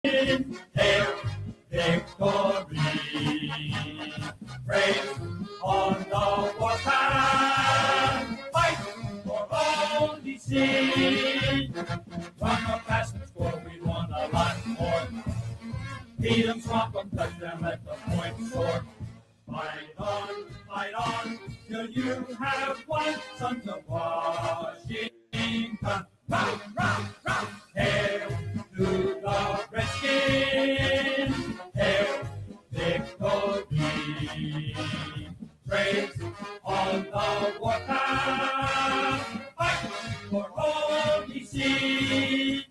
Hail victory. Praise on the warpath. Fight for all we see. From the past and score, we won a lot more. Beat them, swamp them, touch them at the point score. Fight on, till you have won, sons of Washington. Rock, rock, rock. Hail to the Redskins. Hail victory. Praise on the warpath. Fight for all we see.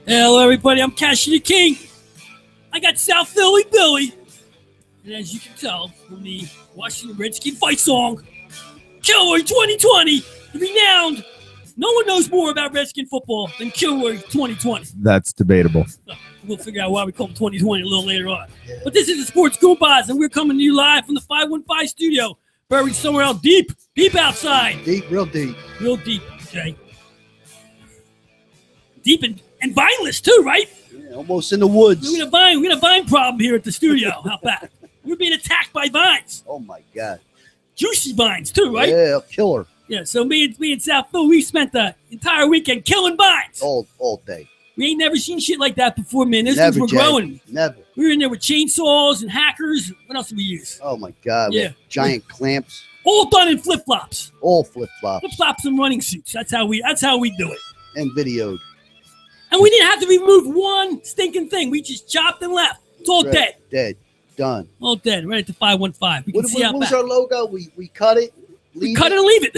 Hello, everybody. I'm Cassidy King. I got South Philly Billy. And as you can tell from the Washington Redskin fight song, Kilroy 2020, the renowned. No one knows more about Redskin football than Kilroy 2020. That's debatable. We'll figure out why we call it 2020 a little later on. Yeah. But this is the Sports Goombahs, and we're coming to you live from the 515 studio, buried somewhere out deep outside. Deep, real deep. Real deep, Jay. Deep and vineless too, right? Yeah, almost in the woods. We got a vine problem here at the studio out back. We're being attacked by vines. Oh my God. Juicy vines too, right? Yeah, killer. Yeah, so me and South Phil, we spent the entire weekend killing vines. All day. We ain't never seen shit like that before, man. Those Never, things were growing. Never. We were in there with chainsaws and hackers. What else did we use? Oh my God. Yeah. Giant clamps. All done in flip-flops. All flip-flops. Flip-flops and running suits. That's how we do it. And videoed. And we didn't have to remove one stinking thing. We just chopped and left. It's all dead. Dead. Done. All dead. Right at the 515. We can see what was our logo? We cut it. We cut it and leave it.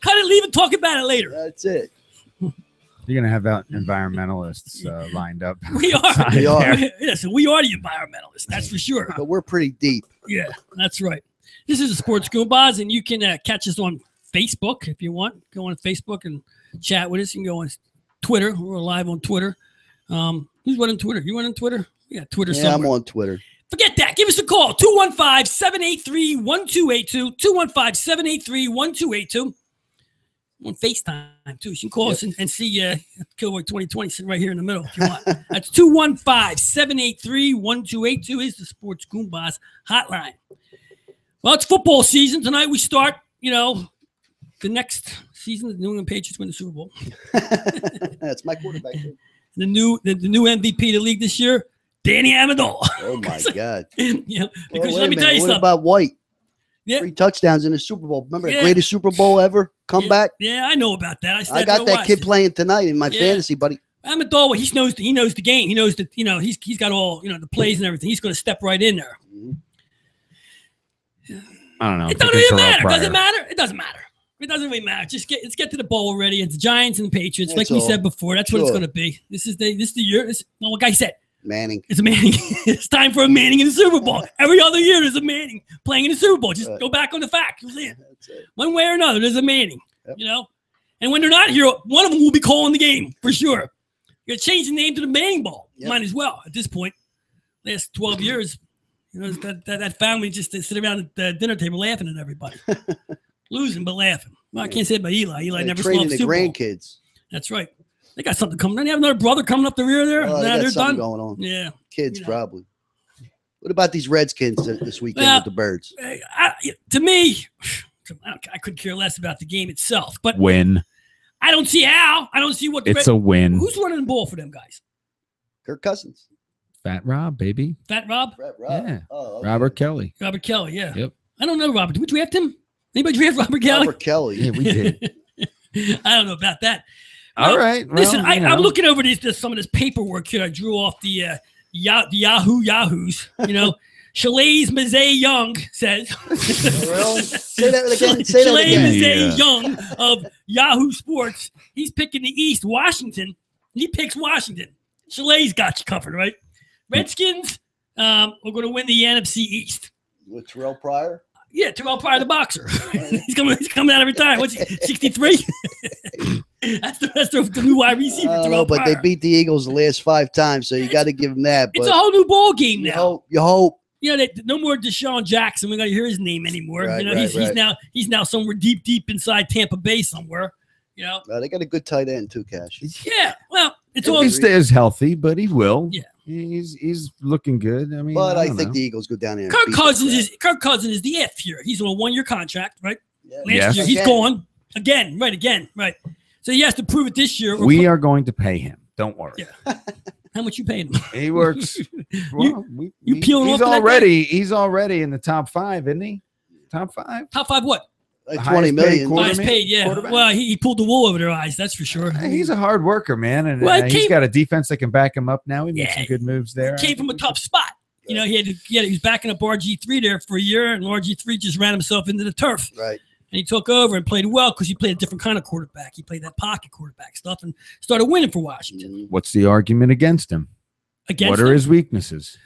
Cut it, leave it, talk about it later. That's it. You're going to have environmentalists lined up. We are. We are. Yes, we are the environmentalists. That's for sure. But we're pretty deep. Yeah, that's right. This is the Sports Goombahs, and you can catch us on Facebook if you want. Go on Facebook and chat with us. You can go on Twitter. We're live on Twitter. Who's running Twitter? You running Twitter? Yeah, Twitter somewhere. I'm on Twitter. Forget that. Give us a call. 215-783-1282. 215-783-1282. On FaceTime, too. You can call us and see Kilroy 2020 sitting right here in the middle if you want. That's 215-783-1282 is the Sports Goombahs hotline. Well, it's football season. Tonight we start, the next season, the New England Patriots win the Super Bowl. That's my quarterback. The new MVP of the league this year, Danny Amendola. Oh, my God. Because let me tell you something. What about White? Yeah. 3 touchdowns in the Super Bowl. Remember the greatest Super Bowl ever? Comeback? Yeah, I know about that. I got that kid playing tonight in my fantasy, buddy. Amendola, he knows the game. He knows that, he's got all, the plays and everything. He's going to step right in there. I don't know. It doesn't even matter. Does it matter? It doesn't matter. It doesn't really matter. Let's get to the bowl already. It's the Giants and the Patriots, like we said before. That's what it's going to be. This is the year. Like I said, Manning. It's a Manning. It's time for a Manning in the Super Bowl. Every other year there's a Manning playing in the Super Bowl. Just go back on the facts. One way or another, there's a Manning. Yep. And when they're not here, one of them will be calling the game for sure. You're gonna change the name to the Manning Bowl. Yep. Might as well at this point. Last 12 years, that family just sit around at the dinner table laughing at everybody, losing but laughing. Well, I can't say about Eli. Eli never saw the Super Bowl. Grandkids. That's right. They got something coming. Don't you have another brother coming up the rear there? They're done going on. Yeah, kids probably. What about these Redskins this weekend with the Birds? To me, I could care less about the game itself. But win. I don't see how. I don't see what. It's a win. Who's running the ball for them guys? Kirk Cousins. Fat Rob, baby. Fat Rob. Yeah. Oh, okay. Robert Kelly. Robert Kelly. Yeah. Yep. I don't know Robert. Did we draft him? Anybody draft Robert Kelly? Robert Kelly. Yeah, we did. I don't know about that. All right. Well, listen, I'm looking over some of this paperwork here. I drew off the Yahoos. Shalays Mazay Young says. Really? Say that again. Say that Shalays again. Mazay Young of Yahoo Sports. He's picking the East, Washington. He picks Washington. Shalays got you covered, right? Redskins, we're going to win the NFC East. With Terrell Pryor? Yeah, Terrell Pryor, the boxer. he's coming out every time. What's he, 63? That's the new wide receiver, Terrell but Pryor. they beat the Eagles the last 5 times, so you got to give them that. It's a whole new ball game now. You hope. You know, no more Deshaun Jackson. We're going to hear his name anymore. Right, you know, right, he's now somewhere deep inside Tampa Bay somewhere. You know, they got a good tight end too, Cash. Yeah, well, it's If all. he stays healthy, but he will. Yeah. He's looking good. I mean, But I don't think know. the Eagles go down there. and Kirk beat Cousins them. is Kirk Cousins is the if here. He's on a 1-year contract, right? Yeah. Last Yes. year he's Again. gone again, right? So he has to prove it this year. We are going to pay him. Don't worry. Yeah. How much you paying him? He works. Well, you peeling he's off to that already. He's already in the top 5, isn't he? Top 5. Top 5 what? Like Highest 20 paid million. quarterback. Highest paid, yeah. Quarterback. Well, he pulled the wool over their eyes, that's for sure. He's a hard worker, man, and Well, it he's came- got a defense that can back him up now. He made Yeah. some good moves there. Came from a tough spot. You know, he was backing up RG3 there for a year, and RG3 just ran himself into the turf. Right. And he took over and played well because he played a different kind of quarterback. He played that pocket quarterback stuff and started winning for Washington. What's the argument against him? Against What are him, his weaknesses?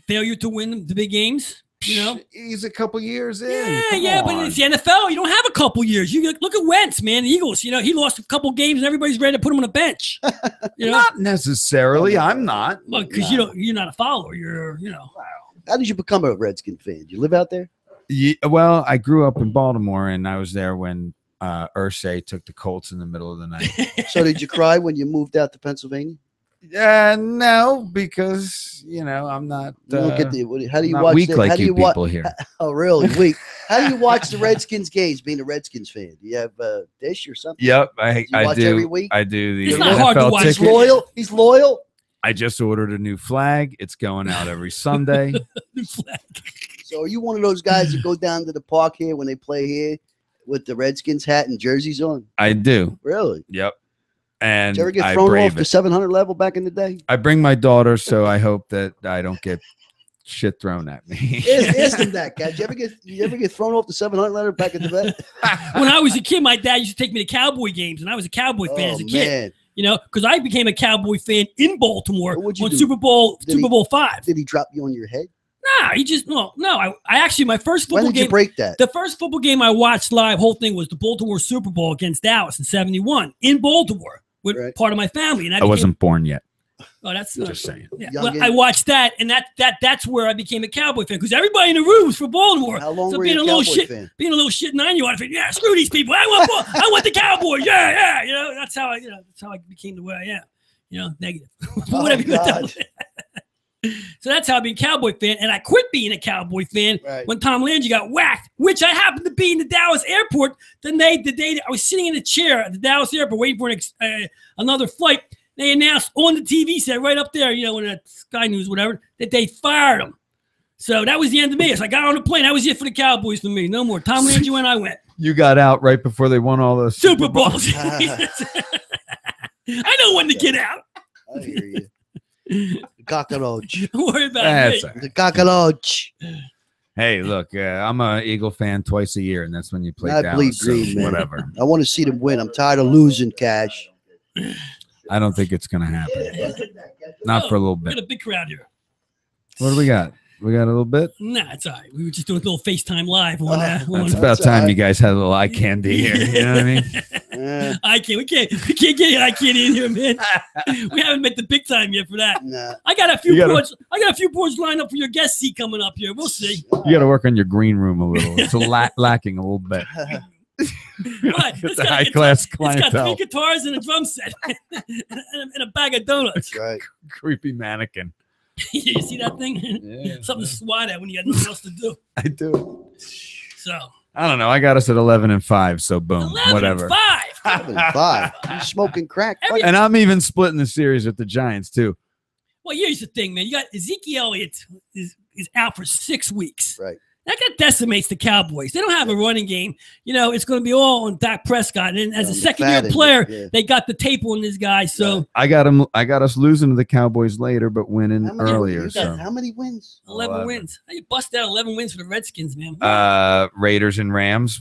failure to win the big games. You know, He's a couple years in. yeah, Come but on. it's the NFL. You don't have a couple years. You look at Wentz, man. The Eagles. You know, he lost a couple games, and everybody's ready to put him on a bench. You know, Not necessarily. I'm not. well, because you're not a follower. You're, you know. How did you become a Redskin fan? Did you live out there? Yeah, well, I grew up in Baltimore, and I was there when Ursay took the Colts in the middle of the night. So did you cry when you moved out to Pennsylvania? No, because I'm not. You don't get how do you not watch weak the, like how do you you people here. Oh, really weak? How do you watch the Redskins games? Being a Redskins fan, do you have a dish or something? Yep, you I watch do. every week? I do the It's not hard to NFL watch. He's ticket. loyal. He's loyal. I just ordered a new flag. It's going out every Sunday. So are you one of those guys that go down to the park here when they play here with the Redskins hat and jerseys on? I do. Really? Yep. And Did you ever get I thrown brave off the it. 700 level back in the day? I bring my daughter, so I hope that I don't get shit thrown at me. Ask him that, guys. Did you ever get thrown off the 700 level back in the day? When I was a kid, my dad used to take me to Cowboy games, and I was a Cowboy fan as a kid. Man. You know, because I became a Cowboy fan in Baltimore What'd you on do? Super Bowl Did he- Bowl 5. Did he drop you on your head? Nah, he just no. I actually my first When football did you game. break that? The first football game I watched live, whole thing was the Baltimore Super Bowl against Dallas in '71 in Baltimore with Right. part of my family. And I wasn't born yet. Oh, that's Just saying. Yeah, Youngin. well, I watched that, and that's where I became a Cowboy fan because everybody in the room was for Baltimore. How long so were being you a a little Cowboy shit, fan? being a little shit 9-year-old, I think, yeah, screw these people. I want the Cowboys. Yeah. You know, that's how I became the way I am. You know, negative. Oh, Whatever you want to God. tell me. So that's how I became a Cowboy fan, and I quit being a Cowboy fan Right. when Tom Landry got whacked, which I happened to be in the Dallas airport the day that I was sitting in a chair at the Dallas airport waiting for another flight. They announced on the TV set right up there, you know, in that Sky News, whatever, that they fired him. So that was the end of me. So I got on the plane. That was it for the Cowboys for me. No more. Tom Landry went, I went. You got out right before they won all those Super Bowls. I know when to get out. I hear you. The cockroach. Don't worry about That's me. all right. The cockroach. Hey, look, I'm a Eagle fan twice a year, and that's when you play I bleed Dallas. So green, man. whatever. I want to see them win. I'm tired of losing, Cash. I don't think it's gonna happen. Not for a little We got bit. a big crowd here. What do we got? We got a little bit. Nah, it's all right. We were just doing a little FaceTime live on That's on about That's time all right. you guys had a little eye candy here. You know what I mean? Eh, I can't. We can't get I can't in here, man. We haven't met the big time yet for that. nah. I got a few You gotta- boards. I got a few boards lined up for your guest seat coming up here. We'll see. You got to work on your green room a little. It's lacking a little bit. What? It's a high class It's got 3 clientele. guitars and a drum set and a bag of donuts. Right. Creepy mannequin. You see that thing? Yeah. Something to swat at when you got nothing else to do. I do. So I don't know. I got us at 11-5, so boom, 11 whatever. 5. 5. You smoking crack? Every- And I'm even splitting the series with the Giants too. Well, here's the thing, man. You got Ezekiel Elliott is out for 6 weeks. Right. That decimates the Cowboys. They don't have a running game. It's going to be all on Dak Prescott. And as a second-year player, they got the tape on this guy. So I got us losing to the Cowboys later, but winning earlier. How many wins? 11 wins. You bust out 11 wins for the Redskins, man. Raiders and Rams.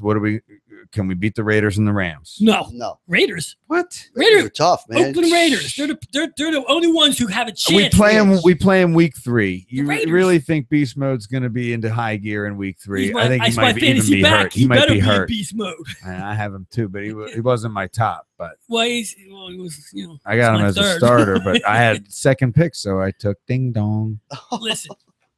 Can we beat the Raiders and the Rams? No. Raiders. What? Raiders are tough, man. Oakland Raiders. They're the only ones who have a chance. We play them week 3. You really think Beast Mode's going to be into high gear in week 3? I think he might even be hurt. He might be hurt. Beast Mode. I have him too, but he wasn't my top. But he was. I got him as a starter, but I had second pick, so I took Ding Dong. Listen.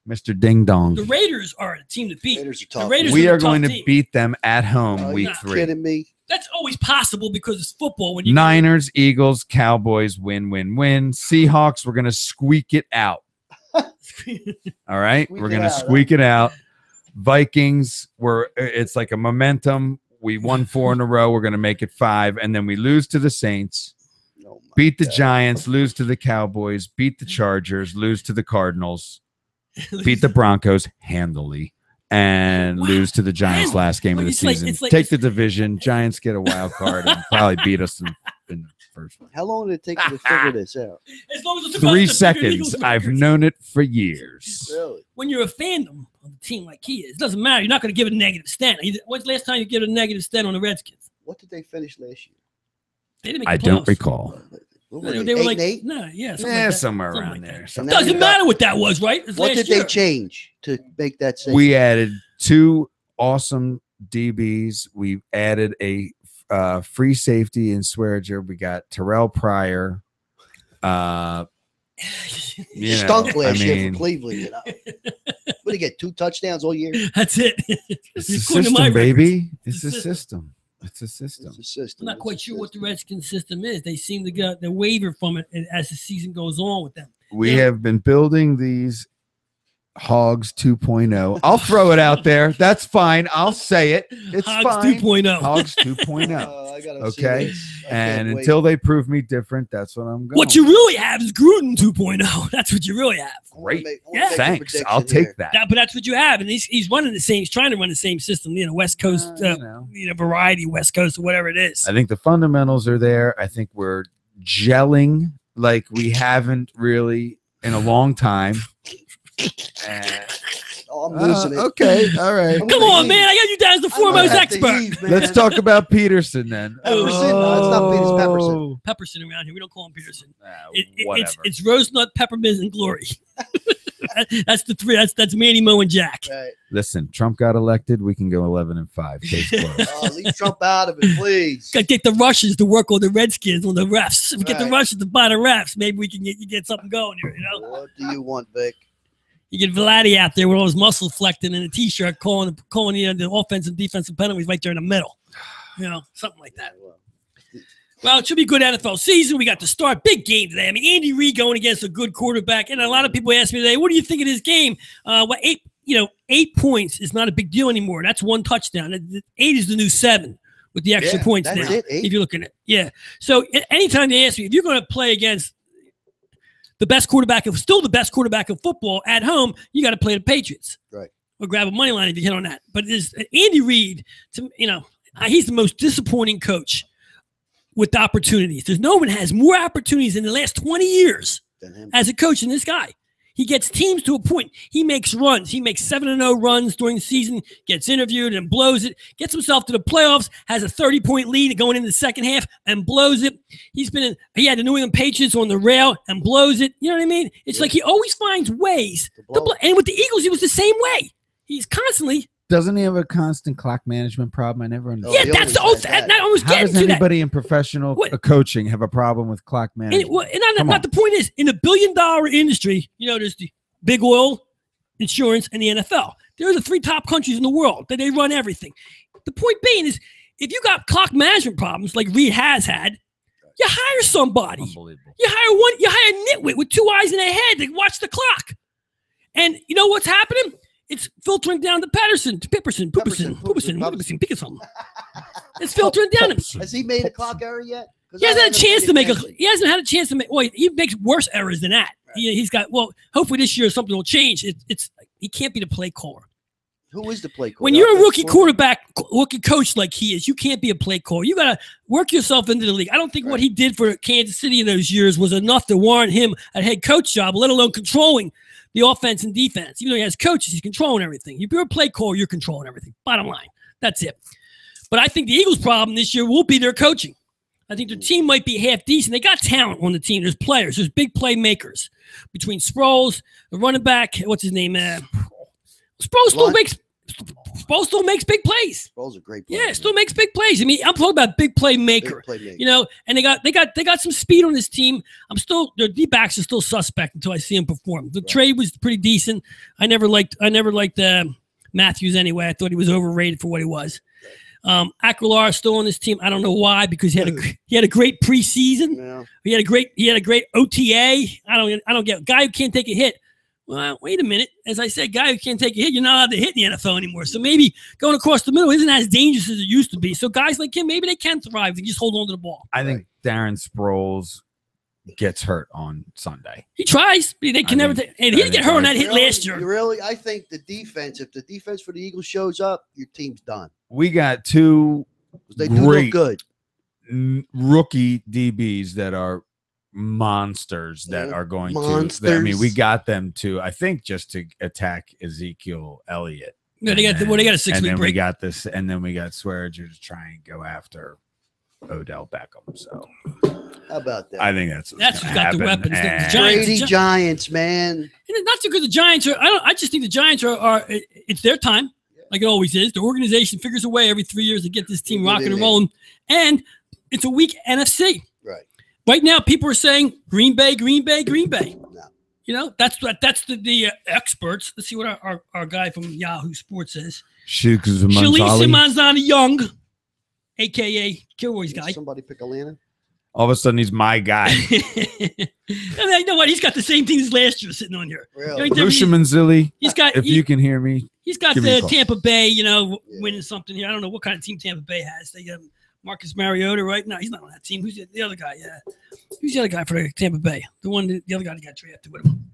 Mr. Ding Dong. The Raiders are a team to beat. Raiders are tough. We are going to beat them at home week 3. Are you kidding me? That's always possible because it's football. Niners, Eagles, Cowboys, win. Seahawks, we're going to squeak it out. All right? We're going to squeak it out. Vikings, it's like a momentum. We won 4 in a row. We're going to make it 5. And then we lose to the Saints, beat the Giants, lose to the Cowboys, beat the Chargers, lose to the Cardinals. Beat the Broncos handily and lose to the Giants last game of the season. Take the division. Giants get a wild card and probably beat us in the first one. How long did it take you to figure this out? As long as it's 3 seconds. I've known it for years. Really? When you're a fandom of a team like he is, it doesn't matter. You're not going to give it a negative stent. When's the last time you give it a negative stent on the Redskins? What did they finish last year? They didn't make I don't recall. They were like 8? Somewhere around there. Doesn't matter what that was, right? What did they change to make that same? We added 2 awesome DBs. We added a free safety in Swearinger. We got Terrell Pryor. Stunk last year for Cleveland. What did he get? 2 touchdowns all year? That's it. It's a system, baby. It's a system. It's a system. I'm not quite sure what the Redskins system is. They seem to get the waiver from it as the season goes on with them. We have been building these Hogs 2.0. I'll throw it out there. That's fine. I'll say it. It's Hogs fine. 2.0. Hogs 2.0. I gotta okay. And until they prove me different, that's what I'm going. What you really have is Gruden 2.0. That's what you really have. Great. Thanks. I'll take that. But that's what you have. And he's running the same. He's trying to run the same system. West Coast, variety West Coast or whatever it is. I think the fundamentals are there. I think we're gelling like we haven't really in a long time. I'm losing it. Okay, all right. Come on, man. I got you down as the foremost expert. Let's talk about Peterson then. Pepperson? No, it's not Peterson. Pepperson. Pepperson around here. We don't call him Peterson. Whatever. It's Rose Nut, Peppermint, and Glory. That's the 3. That's Manny, Mo, and Jack. Right. Listen, Trump got elected. We can go 11-5. Case closed. Leave Trump out of it, please. Got to get the Russians to work on the Redskins on the refs. If we get the Russians to buy the refs, maybe we can get something going here. What do you want, Vic? You get Vladdy out there with all his muscles flexing in a T-shirt, calling the offensive, defensive penalties right there in the middle. Something like that. Well, it should be a good NFL season. We got to start. Big game today. I mean, Andy Reid going against a good quarterback. And a lot of people ask me today, what do you think of this game? 8 points is not a big deal anymore. That's 1 touchdown. 8 is the new 7 with the extra points now. It, 8? If you're looking at it. Yeah. So anytime they ask me, if you're going to play against the best quarterback of football at home, you got to play the Patriots. Right. Or grab a money line if you hit on that. But Andy Reid, he's the most disappointing coach with opportunities. There's no one has more opportunities in the last 20 years as a coach than this guy. He gets teams to a point. He makes runs. He makes 7-0 runs during the season, gets interviewed and blows it, gets himself to the playoffs, has a 30-point lead going into the second half and blows it. He had the New England Patriots on the rail and blows it. You know what I mean? It's like he always finds ways to blow. And with the Eagles, he was the same way. He's constantly. Doesn't he have a constant clock management problem? I never understood. Yeah, that's the old. How does anybody in professional coaching have a problem with clock management? Not the point is, in a billion-dollar industry, there's the big oil, insurance, and the NFL. They're the 3 top countries in the world that they run everything. The point being is, if you got clock management problems like Reid has had, you hire somebody. Unbelievable. You hire a nitwit with 2 eyes in their head to watch the clock. And you know what's happening? It's filtering down to Pepperson, pick of something. It's filtering down him. Has he made a clock error yet? He hasn't had a chance to make He hasn't had a chance to make. Well, he makes worse errors than that. Right. He's got. Well, hopefully this year something will change. He can't be the play caller. Who is the play caller? When you're a rookie quarterback, rookie coach like he is, you can't be a play caller. You got to work yourself into the league. I don't think what he did for Kansas City in those years was enough to warrant him a head coach job, let alone controlling the offense and defense. Even though he has coaches, he's controlling everything. If you're a play caller, you're controlling everything. Bottom line. That's it. But I think the Eagles' problem this year will be their coaching. I think their team might be half decent. They got talent on the team. There's players. There's big playmakers. Between Sproles, the running back, what's his name? Sproles still makes big plays. Sproles a great player. Yeah, still makes big plays. I mean, I'm talking about big playmaker. You know, and they got some speed on this team. Their D-backs are still suspect until I see them perform. The trade was pretty decent. I never liked Matthews anyway. I thought he was overrated for what he was. Aquilar is still on this team. I don't know why, because he had a great preseason. Yeah. He had a great OTA. I don't get it. Guy who can't take a hit. Well, wait a minute. As I said, guy who can't take a hit, you're not allowed to hit in the NFL anymore. So maybe going across the middle isn't as dangerous as it used to be. So guys like him, maybe they can thrive if they just hold on to the ball. I think Darren Sproles gets hurt on Sunday. He tries, but they can never take. He didn't get hurt on that hit last year. Really, I think the defense. If the defense for the Eagles shows up, your team's done. We got two great good rookie DBs that are monsters that are going to. I mean, we got them to. I think just to attack Ezekiel Elliott. Yeah, they got a 6-week break. We got this, and then we got Swearinger to try and go after Odell Beckham. So how about that? I think that's who's got the weapons. The Giants, man. And it's not so good. The Giants are. I just think the Giants are. It's their time, like it always is. The organization figures a way every 3 years to get this team rocking and rolling, and it's a weak NFC. Right now, people are saying Green Bay. No. You know, that's the experts. Let's see what our guy from Yahoo Sports says. Shalisa Manzana Young, a.k.a. Kilroy's guy. Somebody pick Atlanta? All of a sudden, he's my guy. And you know what? He's got the same thing as last year sitting on here. Really? Lucia Manzilli, if you can hear me. He's got the Tampa Bay, winning something here. I don't know what kind of team Tampa Bay has. They got Marcus Mariota, right? No, he's not on that team. Who's the other guy? Yeah. Who's the other guy for Tampa Bay? The other guy that got drafted with him.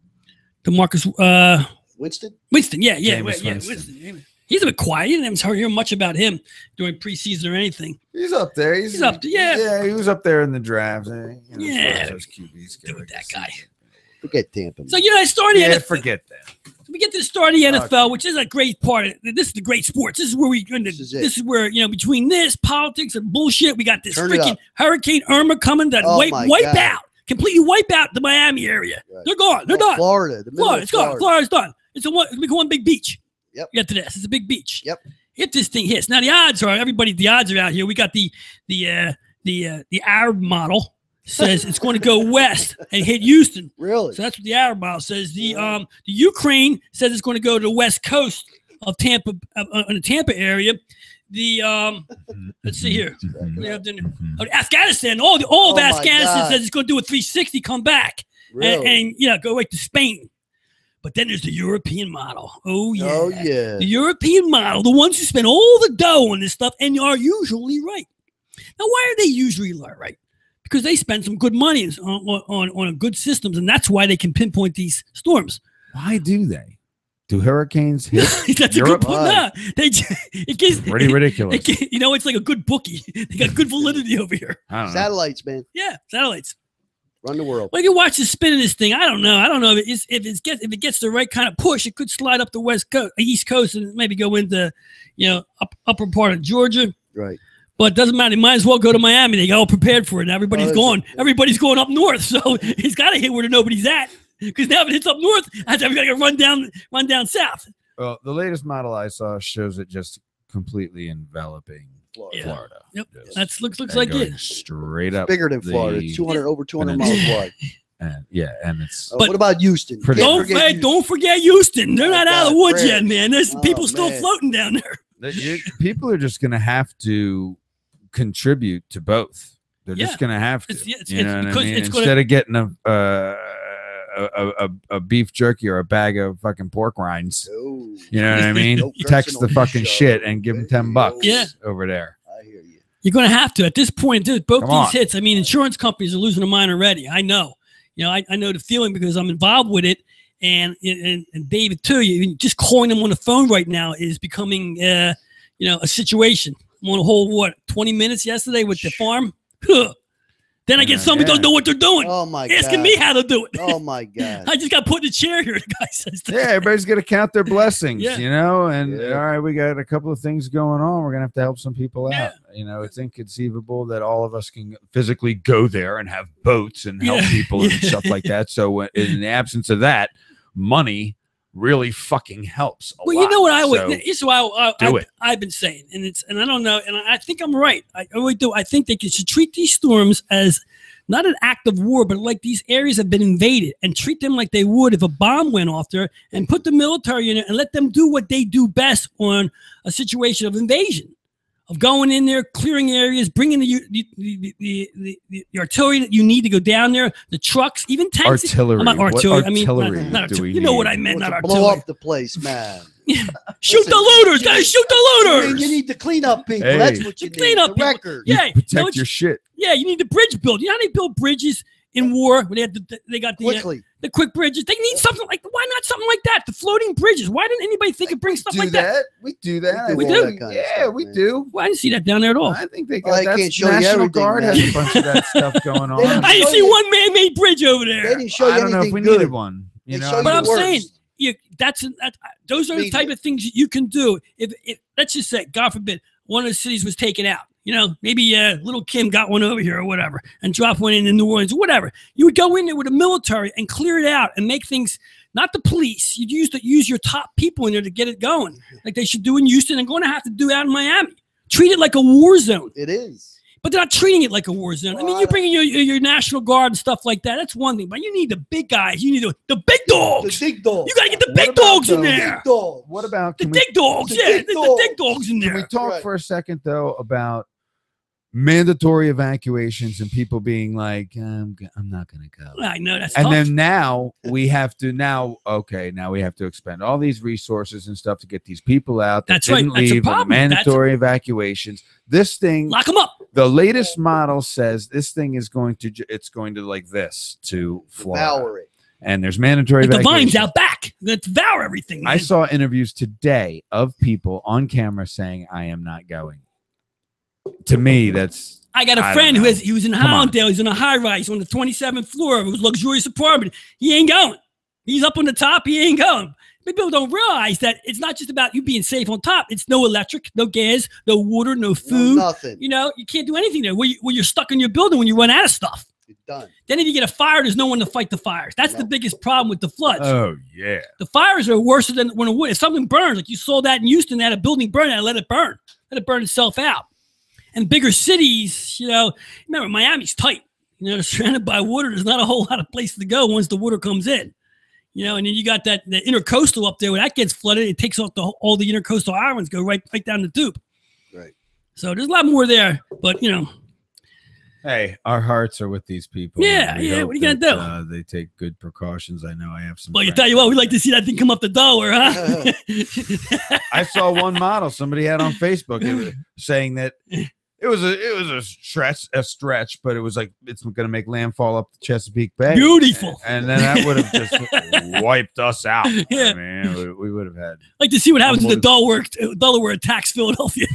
The Marcus Winston? Winston, yeah. Winston. He's a bit quiet. You didn't hear much about him during preseason or anything. He's up there. He's up there, yeah. Yeah, he was up there in the draft. Yeah. Those QBs. Do with that guy. Forget Tampa. So, starting NFL. Forget that. We get to the start of the NFL, which is a great part of it. This is the great sports. This is where this is where, between this, politics, and bullshit, we got this freaking Hurricane Irma coming that completely wipe out the Miami area. Right. They're gone. They're done. Florida. It's gone. Florida's done. It's one big beach. Yep. Get to this. It's a big beach. Yep. If this thing hits. Now, the odds are out here. We got the Arab model. Says it's going to go west and hit Houston. Really? So that's what the Arab model says. The Ukraine says it's going to go to the west coast of Tampa, in the Tampa area. The let's see here. Afghanistan. All of Afghanistan says it's going to do a 360, come back, and go right to Spain. But then there's the European model. Oh yeah. The European model, the ones who spend all the dough on this stuff and are usually right. Now, why are they usually right? Because they spend some good money on good systems, and that's why they can pinpoint these storms. Why do they? Do hurricanes hit That's Europe? A good point. Nah, it's pretty ridiculous. It's like a good bookie. They got good validity over here. Satellites, man. Yeah, satellites. Run the world. Well, you watch the spin of this thing. I don't know if it gets the right kind of push. It could slide up the east coast, and maybe go into upper part of Georgia. Right. But it doesn't matter. They might as well go to Miami. They got all prepared for it. Now everybody's going. Everybody's going up north, so it's got to hit where nobody's at. Because now if it hits up north, everybody got to run down south. Well, the latest model I saw shows it just completely enveloping Florida. Yep, looks like it. Straight up. It's bigger than Florida. It's over 200 miles wide. And it's. But what about Houston? Don't forget Houston. They're not out of the woods yet, man. There's people still floating down there. People are just going to have to contribute to both. They're just going to have to. You know what I mean? Instead of getting a beef jerky or a bag of fucking pork rinds, you know what I mean? Text the fucking shit and give them $10 over there. I hear you. You're going to have to at this point, dude. Both these hits. I mean, insurance companies are losing their mind already. I know. I know the feeling because I'm involved with it, And David too. You just calling them on the phone right now is becoming a situation. I'm on a whole 20 minutes yesterday with the farm. Then I get somebody don't know what they're doing. Oh my God. Asking me how to do it. Oh my God. I just got put in a chair here. The guy says that. Yeah, everybody's got to count their blessings, Yeah. you know. And all right, we got a couple of things going on. We're gonna have to help some people out. You know, it's inconceivable that all of us can physically go there and have boats and help people and stuff like that. So in the absence of that, money really fucking helps a lot. You know what I would. So This is why I've been saying, and I don't know, and I think I'm right. I really do. I think they should treat these storms as not an act of war, but like these areas have been invaded, and treat them like they would if a bomb went off there, and put the military in it and let them do what they do best on a situation of invasion. Of going in there, clearing areas, bringing the artillery that you need to go down there, the trucks, even tanks. Artillery. I'm not artillery. What I mean, artillery not do artillery. we You know what need? I meant, not Blow artillery. up the place, man. Shoot the looters, guys! Shoot the I mean, looters! you need to clean up people. Hey. That's what you need. Clean up the people. record. Yeah, You protect you know your shit. Yeah, you need the bridge build. You know how they build bridges in war? When they got Quickly. the quick bridges. They need something like, why not something like that? The floating bridges. Why didn't anybody think of bringing stuff like that? We do that. We all do? that kind of Yeah, stuff, we man. do. Well, I didn't see that down there at all. I think they Well, got I that. can't show you National everything, Guard man. has a bunch of that stuff going They on. didn't I didn't show see you- one man-made bridge over They there. didn't show you I don't know if anything we good. needed one. You They know, show you But I'm the worst. saying, those are the Media. type of things that you can do. If let's just say, God forbid, one of the cities was taken out. You know, maybe little Kim got one over here or whatever, and dropped one in New Orleans or whatever. You would go in there with the military and clear it out and make things. Not the police. You'd use your top people in there to get it going, like they should do in Houston and going to have to do out in Miami. Treat it like a war zone. It is. But they're not treating it like a war zone. I mean, you bring in your National Guard and stuff like that. That's one thing. But you need the big guys. You need the big dogs. The big dog. You got to get the What big about dogs in those there. Big dog. what about The can we, big dogs. the Yeah, big the dog. big dogs in can we there. talk Right. for a second though about mandatory evacuations and people being like, I'm not going to go. I know that's And tough. then now we have to expend all these resources and stuff to get these people out that That's right. didn't That's a leave on problem. mandatory evacuations. This thing, Lock them up. the latest model says this thing is going to like this to Florida. Devour it. And there's mandatory Like the evacuations. vines out back. They devour everything. I man. saw interviews today of people on camera saying, I am not going. To me, that's I got a I friend don't know. he was in Come on. Hollandale. He's in a high rise on the 27th floor of his luxurious apartment. He ain't going. He's up on the top. He ain't going. People don't realize that it's not just about you being safe on top. It's no electric, no gas, no water, no food. No, nothing. You know, you can't do anything there. Where you're stuck in your building when you run out of stuff. You're done. Then if you get a fire, there's no one to fight the fires. That's the No. biggest problem with the floods. oh yeah. The fires are worse than when it would. If something burns, like you saw that in Houston, they had a building burn and let it burn itself out. And bigger cities, you know, remember Miami's tight. You know, they're surrounded by water. There's not a whole lot of places to go once the water comes in. You know, and then you got the intercoastal up there. When that gets flooded, it takes off all the intercoastal islands, go right down the tube. Right. So there's a lot more there, but you know. Hey, our hearts are with these people. Yeah, We yeah, hope what are you gonna that, they take good precautions. I know I have some. Well, you friends tell you what, that- we like to see that thing come up the dollar, huh? I saw one model somebody had on Facebook saying that it was a stretch, but it was like it's going to make landfall up the Chesapeake Bay. Beautiful. And then that would have just wiped us out. Yeah. I mean, we would have had, Like to see what happens when the Delaware attacks Philadelphia.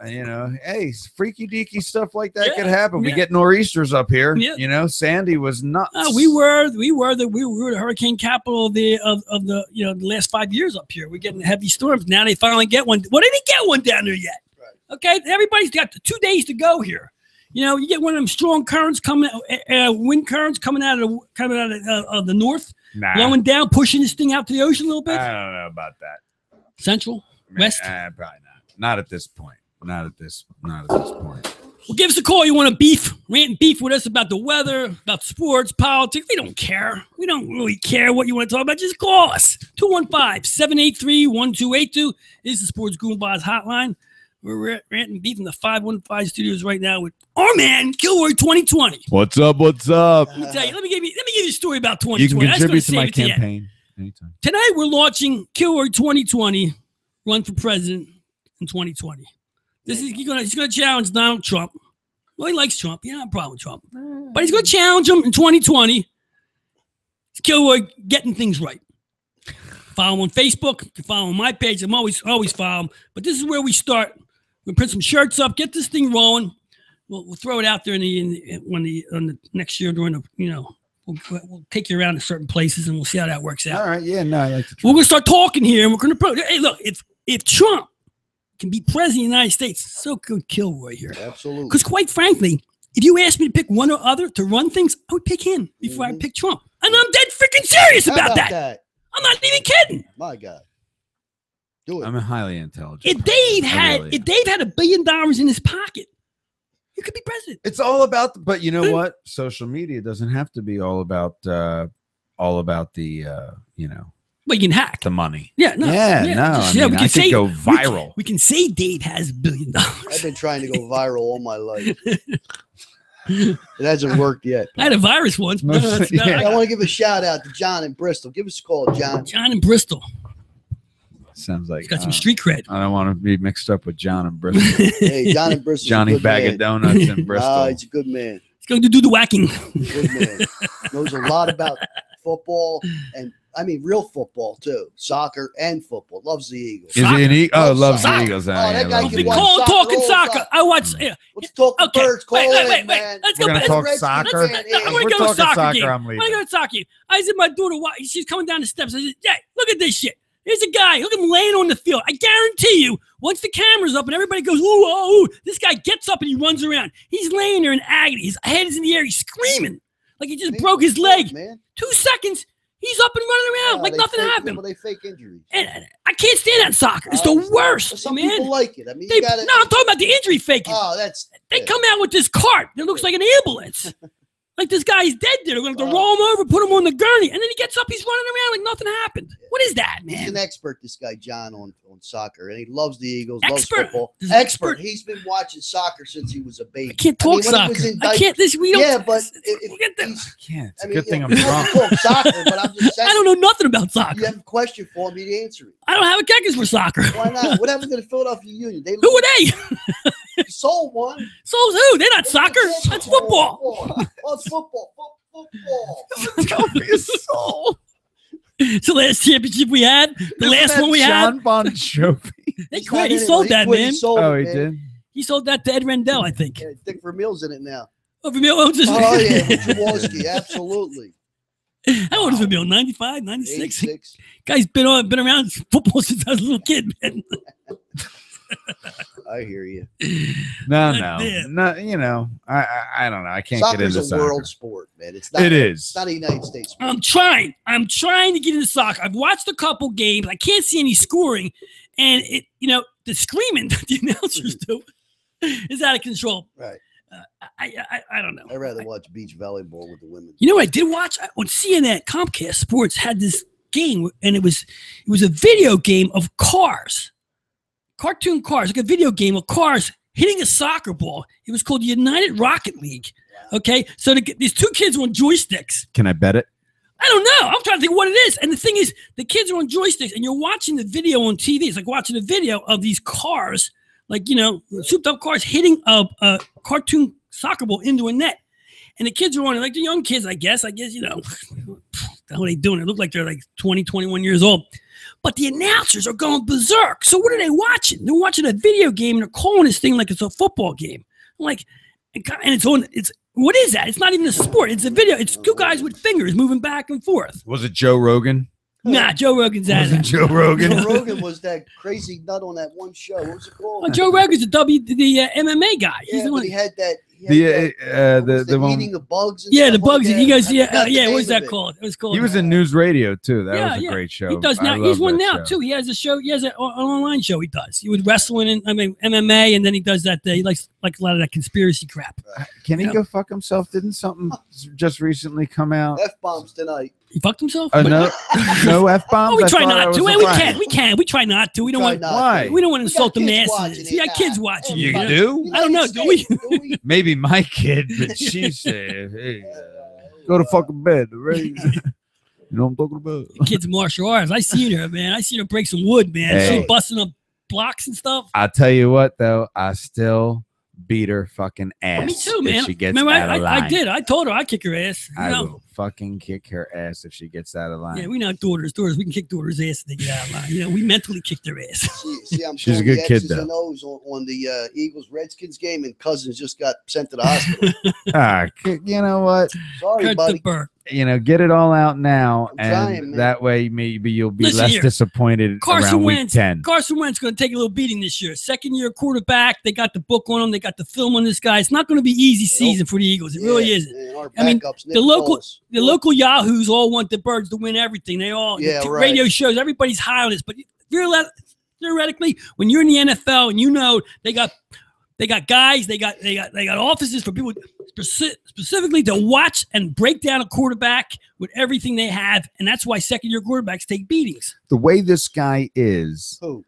you know, hey, freaky deaky stuff like that Yeah, could happen. We yeah. get nor'easters up here. Yeah. You know, Sandy was nuts. We were the hurricane capital of the the last 5 years up here. We're getting heavy storms. Now they finally get one. Well, they didn't get one down there yet. Right. Okay, everybody's got 2 days to go here. You know, you get one of them strong currents coming, wind currents coming out of the north, Nah, blowing down, pushing this thing out to the ocean a little bit. I don't know about that. Central, west. Probably not. Not at this point. Not at this point. Well, give us a call. You want to rant and beef with us about the weather, about sports, politics. We don't care. We don't really care what you want to talk about. Just call us. 215-783-1282 is the Sports Goombahs hotline. We're ranting and beefing the 515 studios right now with our man, Kilroy 2020. What's up? What's up? Let me tell you. Let me give you a story about You 2020. can I was gonna contribute to save my it you. campaign anytime. Tonight we're launching Kilroy 2020, run for president in 2020. He's gonna challenge Donald Trump. Well, he likes Trump. He don't have a problem with Trump, but he's gonna challenge him in 2020. It's Kilroy getting things right. Follow him on Facebook. You can follow him on my page. I'm always follow him. But this is where we start. We'll print some shirts up, get this thing rolling. We'll throw it out there on the next year during the, we'll take you around to certain places and we'll see how that works out. All right. Yeah. No, I like to. We're going to start talking here and we're going to, hey, look, if Trump can be president of the United States, so could Kilroy here. Absolutely. Because quite frankly, if you asked me to pick one or other to run things, I would pick him before I pick Trump. And I'm dead freaking serious about that. I'm not even kidding. My God. Do it. I'm highly intelligent. If Dave had $1 billion in his pocket, you could be president. It's all about, but you know what? Social media doesn't have to be all about the, Well, you can hack the money. Yeah, no. Yeah, no. I mean, I could go viral. We can say Dave has $1 billion. I've been trying to go viral all my life. It hasn't worked yet. I had a virus once. But I want to give a shout out to John in Bristol. Give us a call, John. John in Bristol. Sounds like he's got some street cred. I don't want to be mixed up with John in Bristol. Hey, John in Bristol. Johnny Bag of Donuts in Bristol. He's a good man. He's going to do the whacking. Good man. Knows a lot about football and real football too. Soccer and football. Loves the Eagles. Is he an Eagle? Oh, loves soccer. the Eagles. That guy can call talking soccer. I watch. Let's talk the birds. Call wait. Man. Let's We're go going to talk soccer. I'm going to go to soccer game. I'm leaving. I'm going to go to soccer game. I said, my daughter, she's coming down the steps. I said, hey, look at this shit. Here's a guy. Look at him laying on the field. I guarantee you, once the camera's up and everybody goes, ooh, this guy gets up and he runs around. He's laying there in agony. His head is in the air. He's screaming like he just broke his leg. Man. 2 seconds. He's up and running around like nothing happened. Well, they fake injuries. And I can't stand that soccer. It's the worst, some man. People like it. No, I'm talking about the injury faking. Oh, they come out with this cart that looks like an ambulance. Like this guy's dead there. They're going to roll him over, put him on the gurney, and then he gets up. He's running around like nothing happened. What is that, man? He's an expert, this guy John, on soccer, and he loves the Eagles, loves football. Expert. He's been watching soccer since he was a baby. I can't talk soccer. I can't. We don't. Yeah, but I can't. It's a good thing I'm drunk. Talk soccer, but I'm just saying. I don't know nothing about soccer. You have a question for him, he'd answer it. I don't have a kickers for soccer. Why not? What happened to the Philadelphia Union? Who are they? Sold one. Sold who? They're not soccer. That's football. Oh, it's football. It's the last championship we had. The last one we had. John Bon Jovi. They quit. He sold that, man. He did. He sold that to Ed Rendell, I think. Yeah, Dick Vermeil's in it now. Oh, Vermeil owns it. Oh, yeah. Jaworski, absolutely. How old is Vermeil? 95, 96? 86. Guy's been around football since I was a little kid, man. I hear you. No. You know, I don't know. I can't get into soccer. Soccer's a world sport, man. It's not. It's not a United States sport. I'm trying to get into soccer. I've watched a couple games. I can't see any scoring, and the screaming that the announcers do is out of control. Right. I don't know. I'd rather watch beach volleyball with the women. You know what I did watch on CNN? Comcast Sports had this game, and it was a video game of cars. Cartoon cars, like a video game of cars hitting a soccer ball. It was called the United Rocket League. Okay, so these two kids were on joysticks. Can I bet it? I don't know. I'm trying to think what it is. And the thing is, the kids are on joysticks, and you're watching the video on TV. It's like watching a video of these cars, like souped up cars hitting a cartoon soccer ball into a net. And the kids are on it, like the young kids, I guess, what the hell are they doing? It looked like they're like 20, 21 years old. But the announcers are going berserk. So what are they watching? They're watching a video game and they're calling this thing like it's a football game. Like, and what is that? It's not even a sport. It's a video. It's two guys with fingers moving back and forth. Was it Joe Rogan? Nah, Joe Rogan's at it. Joe Rogan. Joe Rogan was that crazy nut on that one show. What was it called? Oh, Joe Rogan's the MMA guy. Yeah, He's the one. He had that. The one eating the bugs. And the bugs. Like and he goes, what was that called? It was called. He was in News Radio too. That was a great show. He does now. He's one now too. He has a show. He has an online show. He does. He was wrestling and MMA, and then he does that. He likes a lot of that conspiracy crap. Can he go fuck himself? Didn't something just recently come out? F-bombs tonight. He fucked himself? No F-bombs? Oh, we try not to. We can. We try not to. We don't want. Why? We don't want to insult the masses. We got kids watching. You do? I don't know. Do we? Maybe my kid, but she said, "Hey, go to fucking bed." Right? You know what I'm talking about? The kid's martial arts. I seen her, man. I seen her break some wood, man. Hey. She's busting up blocks and stuff. I'll tell you what, though. I still beat her fucking ass. Me too, man. She gets Remember, out of line. I did. I told her I'd kick her ass. I will fucking kick her ass if she gets out of line. Yeah, we not daughters. We can kick daughters' ass if they get out of line. You know, we mentally kick their ass. See, I'm She's a throwing good the kid, X's though. and O's on the Eagles-Redskins game, and Cousins just got sent to the hospital. You know what? Sorry, Kurt buddy. the Burke. You know, get it all out now, I'm trying, and man. that way maybe you'll be Listen less here. disappointed Carson around week Wentz. 10. Carson Wentz going to take a little beating this year. Second-year quarterback. They got the book on him. They got the film on this guy. It's not going to be easy season for the Eagles. It really isn't. Man, our I mean, backups, Nick the local Foles. the local yahoos all want the Birds to win everything. They all radio shows. Everybody's high on this, but theoretically, when you're in the NFL and you know they got guys, they got offices for people specifically to watch and break down a quarterback with everything they have, and that's why second-year quarterbacks take beatings. The way this guy is, Who?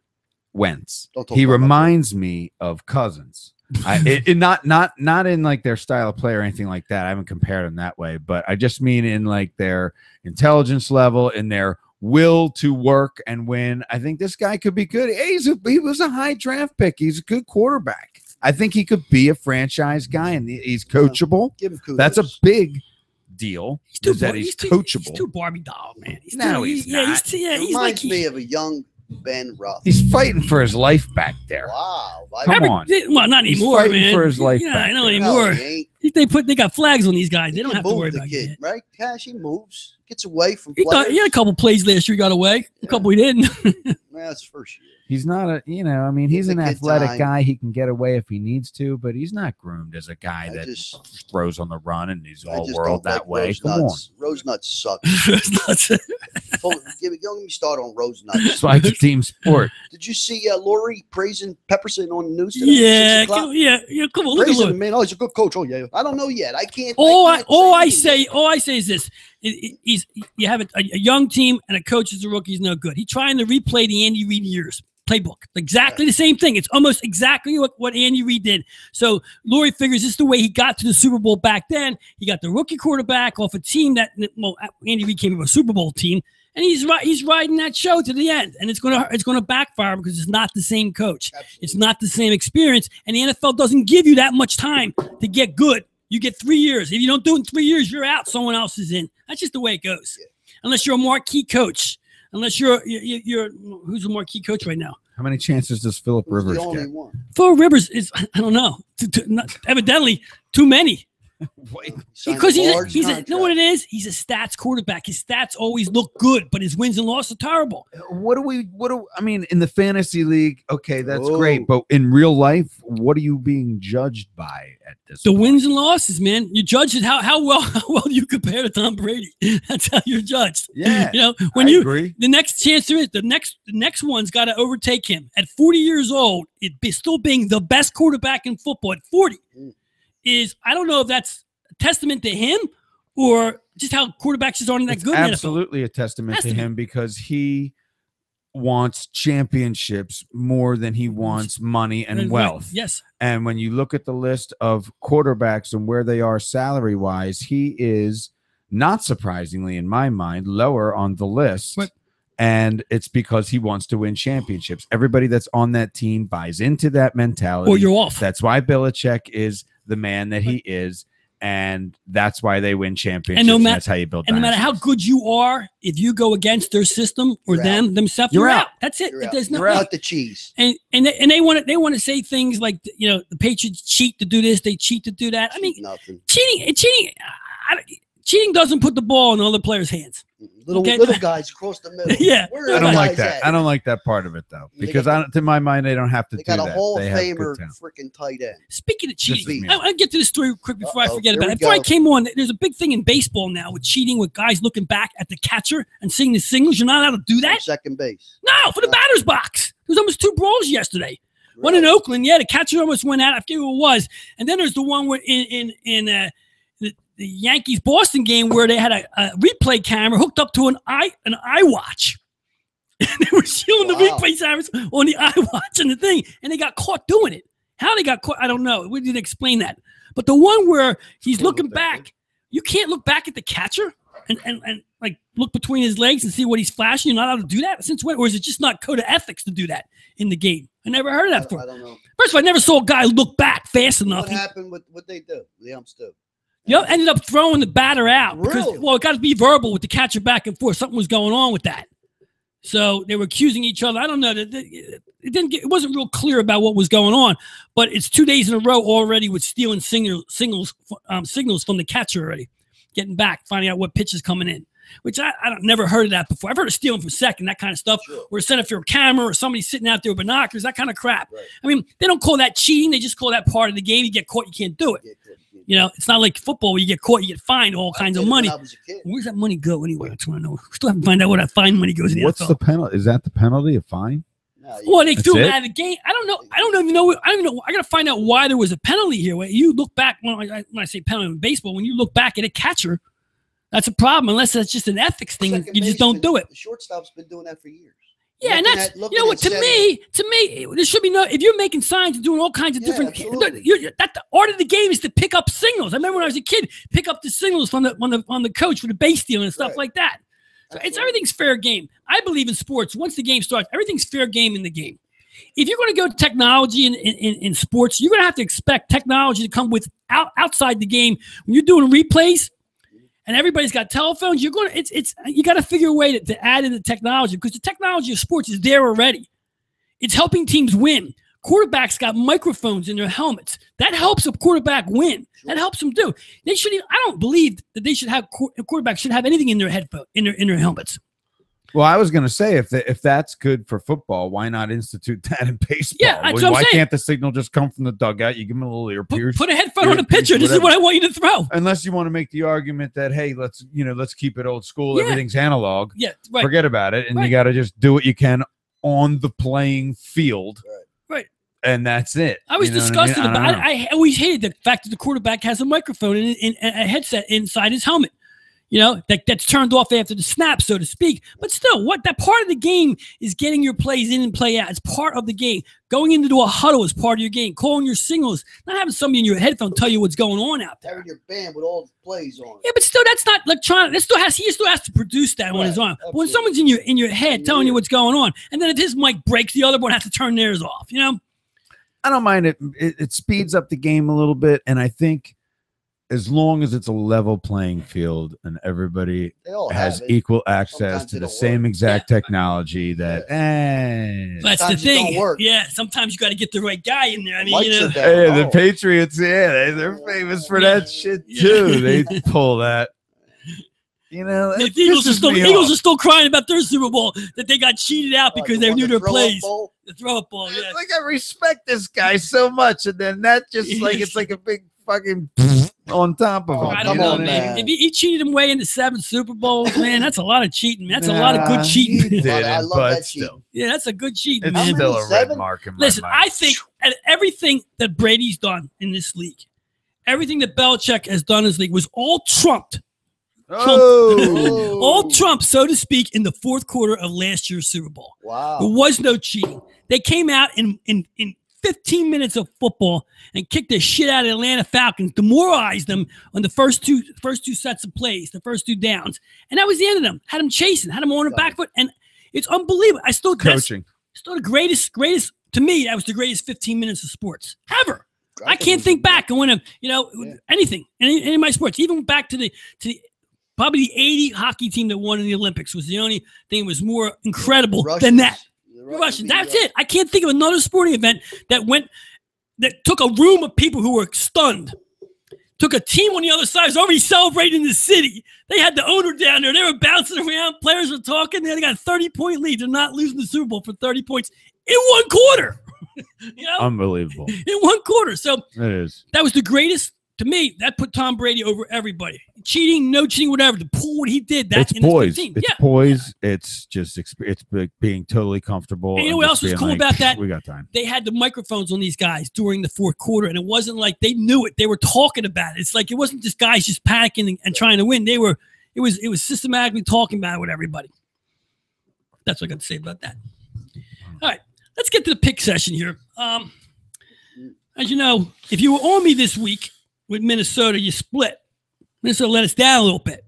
Wentz, Don't talk he about reminds me of Cousins. Not in like their style of play or anything like that. I haven't compared them that way, but I just mean in like their intelligence level, in their will to work and win. I think this guy could be good. Hey, he was a high draft pick. He's a good quarterback. I think he could be a franchise guy, and he's coachable. Give him kudos. That's a big deal. He's too coachable. He's too Barbie doll, man. He's No, too, he's yeah, not. he's Reminds like me of a young Ben Roethlisberger. He's fighting for his life back there. Wow. Come on. Well, not He's anymore, fighting man. for his life Yeah, back I know there. anymore. No, he ain't. They got flags on these guys. They He don't can have to move worry the about kid, it. right? Cash, he moves. Gets away from He players. had a couple plays last year. He got away. A couple he didn't. That's first year. He's not he's It's an a good athletic time. guy. He can get away if he needs to, but he's not groomed as a guy I that just- throws on the run and he's I all just world don't that like way. Rose Come on. nuts. Rose nuts suck. It's nuts. Don't get me started on rose nuts. That's why it's a team sport. Did you see Lori praising Pepperson on the news today? Yeah, 6 o'clock? yeah. Come on, look at Praising Lou. him, man. Oh, he's a good coach. Oh, yeah. I don't know yet. I can't. All can't I anything. say is this: you have a young team and a coach as a rookie is no good. He's trying to replay the Andy Reid years playbook, exactly the same thing. It's almost exactly what Andy Reid did. So Lurie figures this is the way he got to the Super Bowl back then. He got the rookie quarterback off a team that Andy Reid came from a Super Bowl team, and he's riding that show to the end, and it's gonna backfire because it's not the same coach. Absolutely. It's not the same experience, and the NFL doesn't give you that much time to get good. You get 3 years. If you don't do it in 3 years, you're out. Someone else is in. That's just the way it goes. Yeah. Unless you're a marquee coach. Unless you're who's a marquee coach right now? How many chances does Philip Who's Rivers the only get? one? Phil Rivers is, I don't know, evidently too many. Signed Because a he's large you know contract. what it is? He's a stats quarterback. His stats always look good, but his wins and losses are terrible. I mean, in the fantasy league, okay, that's Oh. great. But in real life, what are you being judged by at this The point? wins and losses, man. You judge it how well you compare to Tom Brady. That's how you're judged. Yeah, You know, when I you agree. the next chance there is, the next one's got to overtake him. At 40 years old, still being the best quarterback in football at 40 is, I don't know if that's a testament to him or just how quarterbacks just aren't that It's good in the NFL. absolutely a testament to Testament. him because he wants championships more than he wants money and Right. wealth. Yes. And when you look at the list of quarterbacks and where they are salary wise, he is, not surprisingly in my mind, lower on the list. Right. And it's because he wants to win championships. Everybody that's on that team buys into that mentality. Or you're off. That's why Belichick is the man that he is. And that's why they win championships. And That's how you build And no matter how dynasties. good you are, if you go against their system or You're themselves, You're you're out. out. That's it. You're out. There's no You're out. Out the cheese. and they want to say things like, you know, the Patriots cheat to do this, they cheat to do that. I mean, Nothing. cheating doesn't put the ball in other players' hands. Little Okay. little guys across the middle. Yeah. Where are I the don't like guys that. at? I don't like that part of it though, They because got to my mind, they don't have to They do got a that. Hall of They have Famer good talent. freaking tight end. Speaking of cheating, me. I'll get to the story quick before I Uh-oh, forget here about we it. Before I go. came on, there's a big thing in baseball now with cheating, with guys looking back at the catcher and seeing the signals. You're not allowed to do that. Second base. No, for the batter's box. There was almost 2 brawls yesterday. One in Oakland, yeah, the catcher almost went out. I forget who it was. And then there's the one where in the Yankees Boston game where they had a replay camera hooked up to an eye watch. And they were showing the Wow. replay cameras on the eye watch and the thing, and they got caught doing it. How they got caught, I don't know. We didn't explain that. But the one where he's Can't looking look that back, you can't look back at the catcher and like look between his legs and see what he's flashing. You're not allowed to do that. Since when? Or is it just not code of ethics to do that in the game? I never heard of that I before. don't know. First of all, I never saw a guy look back fast enough. What happened with what they do? The umps do. Yep, ended up throwing the batter out because, Really? well, it got to be verbal with the catcher back and forth. Something was going on with that. So they were accusing each other. I don't know. It wasn't real clear about what was going on, but it's 2 days in a row already with stealing signals from the catcher already, getting back, finding out what pitch is coming in, which I never heard of that before. I've heard of stealing for second, that kind of stuff, Sure. or sending for a camera or somebody sitting out there with binoculars, that kind of crap. Right. I mean, they don't call that cheating. They just call that part of the game. You get caught, you can't do it. You know, it's not like football where you get caught, you get fined all kinds of money. When I was a kid. Where's that money go anyway? I just want to know. We still haven't found out where that fine money goes in the What's NFL. the penalty? Is that the penalty? A fine? No, Well, they threw him it? out of the game. I don't know. I don't even know. I got to find out why there was a penalty here. When you look back, when I say penalty in baseball, when you look back at a catcher, that's a problem. Unless that's just an ethics thing, second you just don't baseman, do it. The shortstop's been doing that for years. Yeah, and that's Looking you know what? at To me, there should be no. If you're making signs and doing all kinds of different, absolutely. that the art of the game is to pick up signals. I remember when I was a kid, pick up the signals from the coach for the base stealing and stuff Right. like that. So it's everything's fair game. I believe in sports. Once the game starts, everything's fair game in the game. If you're going to go to technology in sports, you're going to have to expect technology to come with outside the game. When you're doing replays and everybody's got telephones, you got to figure a way to add in the technology because the technology of sports is there already. It's helping teams win. Quarterbacks got microphones in their helmets. That helps a quarterback win. That helps them do. They shouldn't. I don't believe that they should have quarterbacks should have anything in their headphone in their helmets. Well, I was going to say, if that's good for football, why not institute that in baseball? Yeah, that's what I'm why saying. Can't the signal just come from the dugout? You give them a little ear pierce. Put a headphone on the pitcher. This is what I want you to throw. Unless you want to make the argument that, hey, let's keep it old school. Yeah. Everything's analog. Yeah, right. Forget about it, and Right. you got to just do what you can on the playing field. Right. And that's it. I was You know what disgusted I mean? about it. I always hated the fact that the quarterback has a microphone and a headset inside his helmet. You know, that's turned off after the snap, so to speak. But still, that part of the game is getting your plays in and play out. It's part of the game. Going into a huddle is part of your game. Calling your signals, not having somebody in your headphone tell you what's going on out there. Having your band with all the plays on. Yeah, but still, that's not electronic. He still has to produce that on his own. But when someone's in your head telling you what's going on, and then if his mic breaks, the other one has to turn theirs off. You know, I don't mind it. It speeds up the game a little bit, and I think as long as it's a level playing field and everybody has equal access to the same exact technology, that's the thing. Yeah, sometimes you got to get the right guy in there. I mean, the Patriots, they're famous for that shit too. They pull that. You know, the Eagles are still crying about their Super Bowl that they got cheated out because they knew their plays. The throw-up ball, yeah. Like, I respect this guy so much, and then that just it's like a big fucking on top of him. I don't know, man. If he cheated him way into 7 Super Bowls, man, that's a lot of cheating. That's a lot of good cheating. I love that cheating. Yeah, that's a good cheating. It's still a red mark in my Listen, mind. I think at everything that Brady's done in this league, everything that Belichick has done in this league was all trumped. All Trump, so to speak, in the fourth quarter of last year's Super Bowl. Wow. There was no cheating. They came out in 15 minutes of football and kicked the shit out of the Atlanta Falcons, demoralized them on the first two sets of plays, the first 2 downs. And that was the end of them. Had them chasing, had them on the back foot. And it's unbelievable. Coaching. Still the greatest, to me, that was the greatest 15 minutes of sports ever. I can't think back and when anything, any of my sports, even back to the probably the 80 hockey team that won in the Olympics was the only thing that was more incredible than that. The Russians. That's it. I can't think of another sporting event that took a room of people who were stunned. Took a team on the other side, was already celebrating the city. They had the owner down there. They were bouncing around. Players were talking. They got a 30-point lead. They're not losing the Super Bowl for 30 points in one quarter. Unbelievable. In one quarter. So it is. That was the greatest. To me, that put Tom Brady over everybody. Cheating, no cheating, whatever. To pull what he did, It's poise. It's poise. It's just it's being totally comfortable. And you know what else was cool about that? We got time. They had the microphones on these guys during the fourth quarter, and it wasn't like they knew it. They were talking about it. It's like it wasn't just guys just panicking and trying to win. It was systematically talking about it with everybody. That's what I got to say about that. All right, let's get to the pick session here. As you know, if you were on me this week with Minnesota, you split. Minnesota let us down a little bit.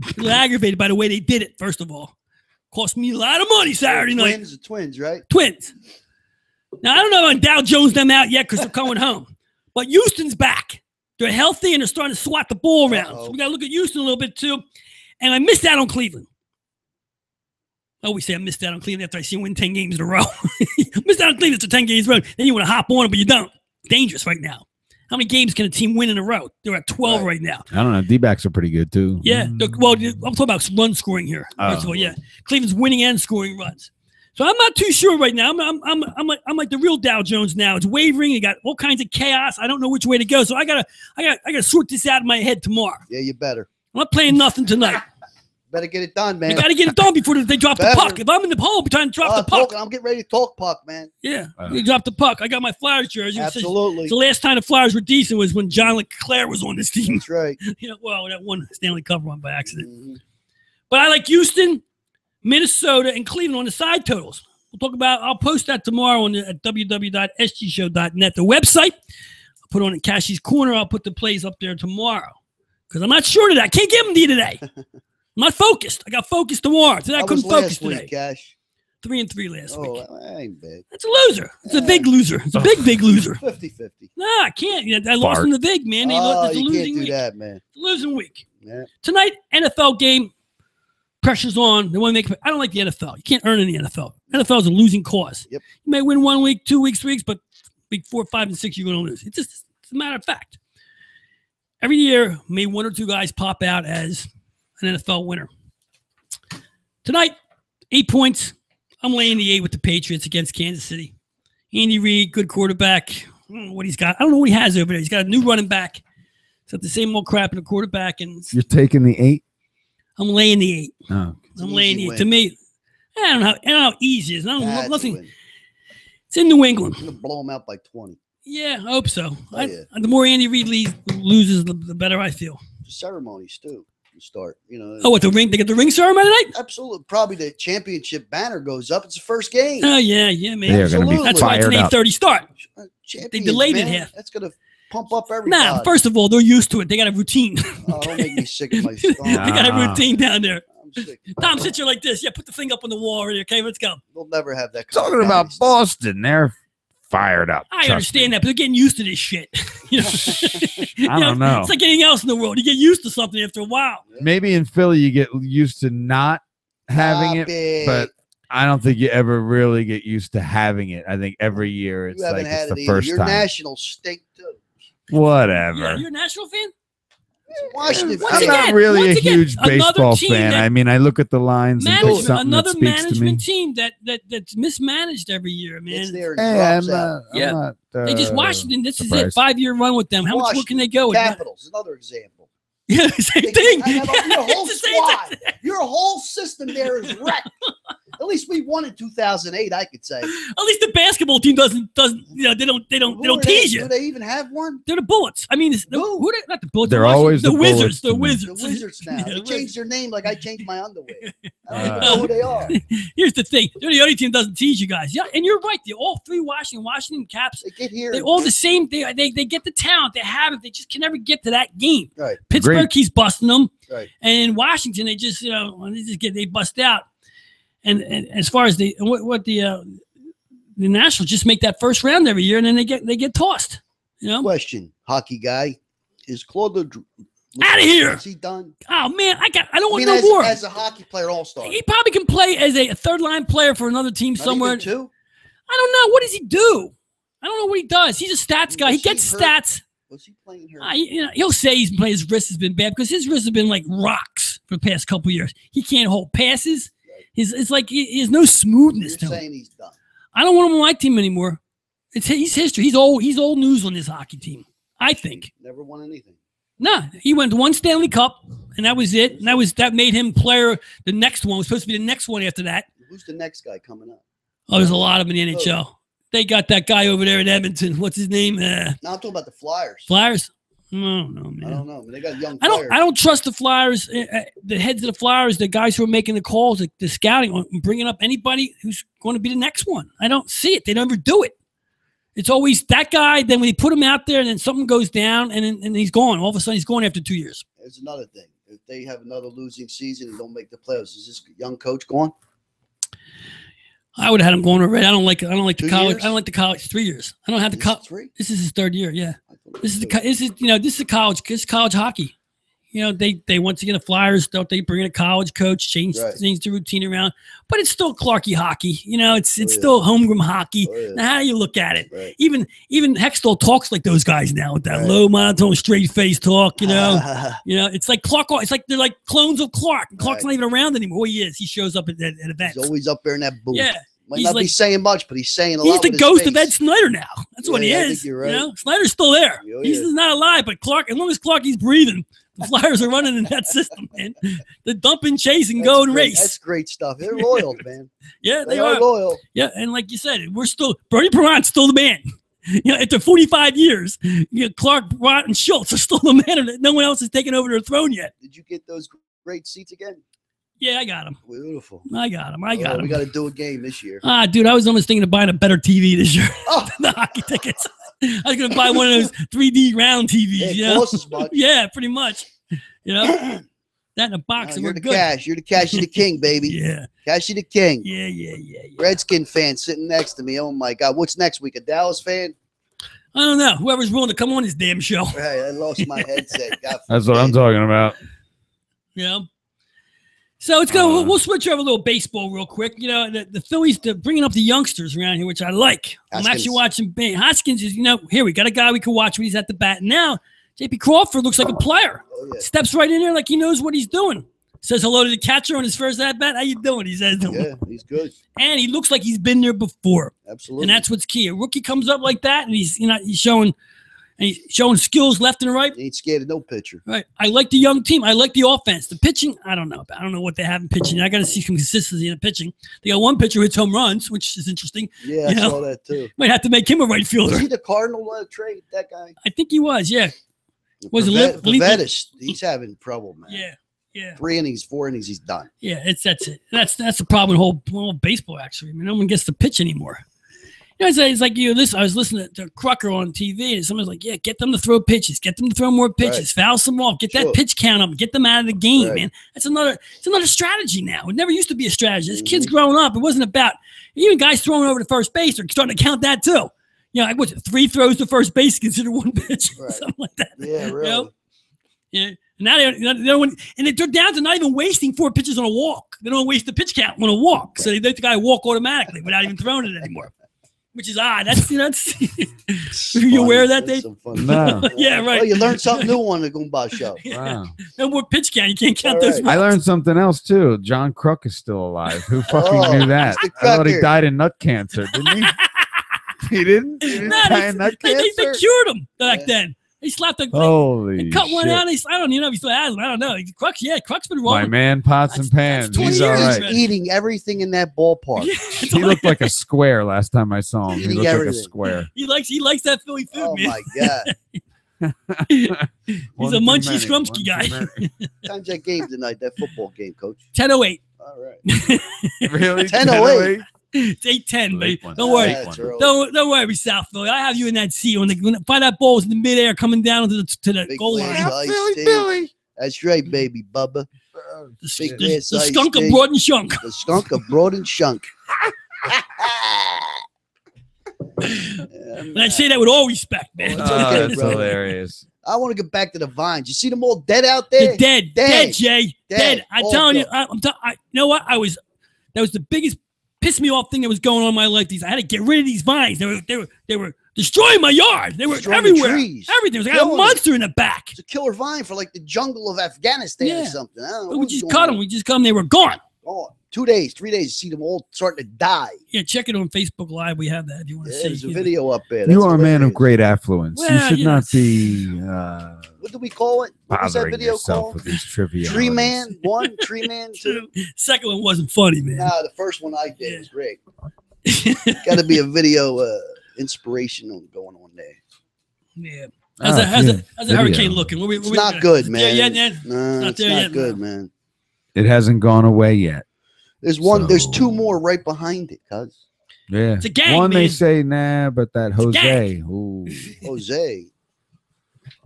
A little aggravated by the way they did it, first of all. Cost me a lot of money Saturday night. Twins, right? Twins. Now, I don't know if Dow Jones them out yet because they're coming home. But Houston's back. They're healthy and they're starting to swat the ball around. So we got to look at Houston a little bit too. And I missed out on Cleveland. I always say I missed out on Cleveland after I see them win 10 games in a row. Missed out on Cleveland after 10 games in a row. Then you want to hop on it, but you don't. Dangerous right now. How many games can a team win in a row? They're at 12 right now. I don't know. D-backs are pretty good too. Yeah. Well, I'm talking about run scoring here. First of all, yeah. Cleveland's winning and scoring runs. So I'm not too sure right now. I'm like the real Dow Jones now. It's wavering. You got all kinds of chaos. I don't know which way to go. So I gotta sort this out in my head tomorrow. Yeah, you better. I'm not playing nothing tonight. Better get it done, man. I got to get it done before they drop the puck. If I'm in the hole, I'm trying to drop the puck. I'm getting ready to talk puck, man. Yeah, they dropped the puck. I got my Flyers jersey. Absolutely. The last time the Flyers were decent was when John LeClaire was on this team. That's right. Well, that one Stanley Cup run by accident. Mm-hmm. But I like Houston, Minnesota, and Cleveland on the side totals. I'll post that tomorrow at www.sgshow.net, the website. I'll put on in Cashie's Corner. I'll put the plays up there tomorrow because I'm not sure today. I can't give them to you today. I'm not focused. I got focused tomorrow. Today I couldn't focus today. Cash? 3-3 last week. Oh, that ain't big. That's a loser. It's a big loser. It's a big loser. 50-50. Nah, I can't. I lost in the Vig, man. You can't do week. that, man. It's a losing week. Yeah. Tonight, NFL game. Pressure's on. They want to make. I don't like the NFL. You can't earn in the NFL. NFL is a losing cause. Yep. You may win 1 week, 2 weeks, 3 weeks, but week 4, 5, and 6, you're going to lose. It's a matter of fact. Every year, may 1 or 2 guys pop out as an NFL winner. Tonight, 8 points. I'm laying the 8 with the Patriots against Kansas City. Andy Reid, good quarterback. I don't know what he's got. I don't know what he has over there. He's got a new running back. It's got the same old crap in the quarterback. And you're taking the 8? I'm laying the 8. Oh. I'm laying the 8. To me, I don't know how easy it is. Nothing. It's in New England. I'm going to blow them out by 20. Yeah, I hope so. Yeah. The more Andy Reid loses, the better I feel. The ceremonies, too. Start, what, the ring? They get the ring ceremony tonight? Absolutely. Probably the championship banner goes up. It's the first game. Oh, yeah, man. They're going to be That's why it's an 8:30 start. They delayed it half. That's going to pump up everybody. Nah, first of all, they're used to it. They got a routine. Oh, don't make me sick of my stomach. They got a routine down there. I'm sick. Tom, sit here like this. Yeah, put the thing up on the wall already. Okay, let's go. We'll never have that. Talking about Boston, they're fired up. I understand that, but they're getting used to this shit. I don't know. It's like anything else in the world. You get used to something after a while. Maybe in Philly you get used to not having it, but I don't think you ever really get used to having it. I think every year it's like it's the first time. Your Nationals stink too. Whatever. You're a National fan? Washington. I'm not really a huge baseball fan. I mean, I look at the lines and it's something another that speaks to me. management team that's mismanaged every year, man. It's there. I'm not, they just Washington. This is it. 5-year run with them. How much more can they go? Capitals, another example. Yeah, same thing. Your whole squad, your whole system there is wrecked. At least we won in 2008, I could say. At least the basketball team doesn't they don't tease you. Do they even have one? They're the Bullets. I mean, not the Bullets. They're always the Wizards. The Wizards. The Wizards now. They changed their name like I changed my underwear. I don't even know who they are. Here's the thing. They're the only team that doesn't tease you guys. Yeah, and you're right. They're all 3 Washington Caps. They get here. They're all the same. They get the talent. They have it. They just can never get to that game. Right. Pittsburgh keeps busting them. Right. And in Washington, they just they bust out. And as far as the Nationals just make that first round every year, and then they get tossed. Question, hockey guy, is Claude out of here? Is he done? Oh man, I don't want no more. As a hockey player, all-star, he probably can play as a third line player for another team somewhere. Too? I don't know. What does he do? I don't know what he does. He's a stats guy. He gets stats. Was he playing here? He'll say his wrist has been bad because his wrist has been like rocks for the past couple of years. He can't hold passes. It's like he has no smoothness to him. You're saying he's done. I don't want him on my team anymore. He's history. He's old news on this hockey team, I think. Never won anything. No, he went to 1 Stanley Cup, and that was it. And that made him player. The next one was supposed to be the next one after that. Who's the next guy coming up? Oh, there's a lot of them in the NHL. They got that guy over there in Edmonton. What's his name? No, I'm talking about the Flyers. Flyers? No, man. I don't know. They got young players. I don't trust the Flyers. The heads of the Flyers, the guys who are making the calls, the scouting, bringing up anybody who's going to be the next one. I don't see it. They never do it. It's always that guy. Then when they put him out there, and then something goes down, and he's gone. All of a sudden, he's gone after 2 years. There's another thing. If they have another losing season and don't make the playoffs, is this young coach gone? I would have had him going already. I don't like the college. Years? I don't like the college. 3 years. I don't have the college. 3? This is his 3rd year. Yeah. This is college hockey. You know, they once again the Flyers thought they bring in a college coach, change the routine around, but it's still Clarky hockey. You know, it's still homegrown hockey. Now, how do you look at it? Right. Even Hextall talks like those guys now with that low monotone, straight face talk. You know, it's like Clark. It's like they're like clones of Clark. Clark's not even around anymore. He is. He shows up at events. He's always up there in that booth. Yeah. Might not be saying much, but he's saying a lot. He's the with his ghost face. of Ed Snyder now. That's what he I is. think you're right. You know, Snyder's still there. Oh, He's not alive, but Clark, as long as Clarky's breathing, the Flyers are running in that system, man. The dump and chase and go and race. That's great stuff. They're loyal, man. Yeah, they are loyal. Yeah, and like you said, Bernie Perron's still the man. You know, after 45 years, Clark, Brott, and Schultz are still the man. No one else has taken over their throne yet. Did you get those great seats again? Yeah, I got him. Beautiful. I got him. We got to do a game this year. Dude, I was almost thinking of buying a better TV this year. The hockey tickets. I was going to buy one of those 3D round TVs. Yeah, costs as much. Yeah, pretty much. You know, that in a box. You're the cash. You're the Cashy the King, baby. Yeah. Cashy the King. Yeah. Redskin fan sitting next to me. Oh, my God. What's next week? A Dallas fan? I don't know. Whoever's willing to come on this damn show. Right. I lost my headset. That's what I'm talking about. You know? So it's going. We'll switch over a little baseball real quick. You know, the Phillies bringing up the youngsters around here, which I like. Hoskins. I'm actually watching. Hoskins is, here we got a guy we can watch when he's at the bat. Now, J.P. Crawford looks like a player. Steps right in there like he knows what he's doing. Says hello to the catcher on his first at bat. How you doing? He says, yeah, he's good. And he looks like he's been there before. Absolutely. And that's what's key. A rookie comes up like that, and he's showing skills left and right. He ain't scared of no pitcher. Right. I like the young team. I like the offense. The pitching, I don't know. I don't know what they have in pitching. I got to see some consistency in the pitching. They got one pitcher who hits home runs, which is interesting. Yeah, I saw that too. Might have to make him a right fielder. Was he the Cardinal trade, that guy? I think he was, yeah. Was it Vettis? He's having trouble, man. Yeah. 3 innings, 4 innings, he's done. Yeah, that's it. That's the problem with whole baseball, actually. I mean, no one gets to pitch anymore. You know, it's like I was listening to Crucker on TV, and someone's like, "Yeah, get them to throw pitches, get them to throw more pitches, foul some off, get that pitch count up, get them out of the game, man." It's another strategy now. It never used to be a strategy. As kids growing up, it wasn't about even guys throwing over to first base are starting to count that too. You know, like what's it, 3 throws to first base considered one pitch, something like that. Yeah, really. You know? Yeah. Now they don't, and they're down to not even wasting 4 pitches on a walk. They don't waste the pitch count on a walk, so they let the guy walk automatically without even throwing it anymore. Which is odd. That's you aware of that, Dave? No. Yeah, right. Well, you learned something new on the Goombahs show. Wow. No more pitch count. You can't count those. I learned something else too. John Kruk is still alive. Who fucking knew that? I thought he died of nut cancer, didn't he? He didn't die of nut cancer. They cured him back then. They slapped the cut one out. I don't even know if he still has him. I don't know. Cruk's been wrong. My man, pots and pans. He's all right. He's eating everything in that ballpark. He looked like a square last time I saw him. He looked like a square. He likes that Philly food, man. Oh my God. He's a munchy scrumpsky guy. Time's that game tonight, that football game, Coach? 10:08. All right. Really? 10:08. It's 8:10, baby. Don't worry. Don't worry, South Philly. I have you in that seat when that ball was in the midair coming down to the goal line. Billy. That's right, baby, Bubba. The skunk of broad and shunk. The skunk of broad and shunk. And I say that with all respect, man. That's hilarious. I want to get back to the vines. You see them all dead out there? They're dead, Jay. Dead. I'm telling you. You know what? That was the biggest piss me off thing that was going on in my life. I had to get rid of these vines. They were destroying my yard. They were everywhere. Everything. It was like a monster in the back. It's a killer vine for like the jungle of Afghanistan or something. I don't know. We just cut them. We just cut them. They were gone. Oh, 2 days, 3 days. You see them all starting to die. Yeah, check it on Facebook Live. We have that if you want to see. There's a video up there. That's you are a man of great affluence. Well, you should not be. What do we call it? What was that video called? With these trivia. Tree Man 1, Tree Man 2. Second one wasn't funny, man. Nah, the first one I did was great. Got to be a video inspirational going on there. Yeah. How's the hurricane looking? It's not good, man. Yeah. No, it's not good, man. It hasn't gone away yet. There's one. There's 2 more right behind it, cuz. Yeah. It's a gang, one man. they say nah, but that Jose. Ooh. Jose.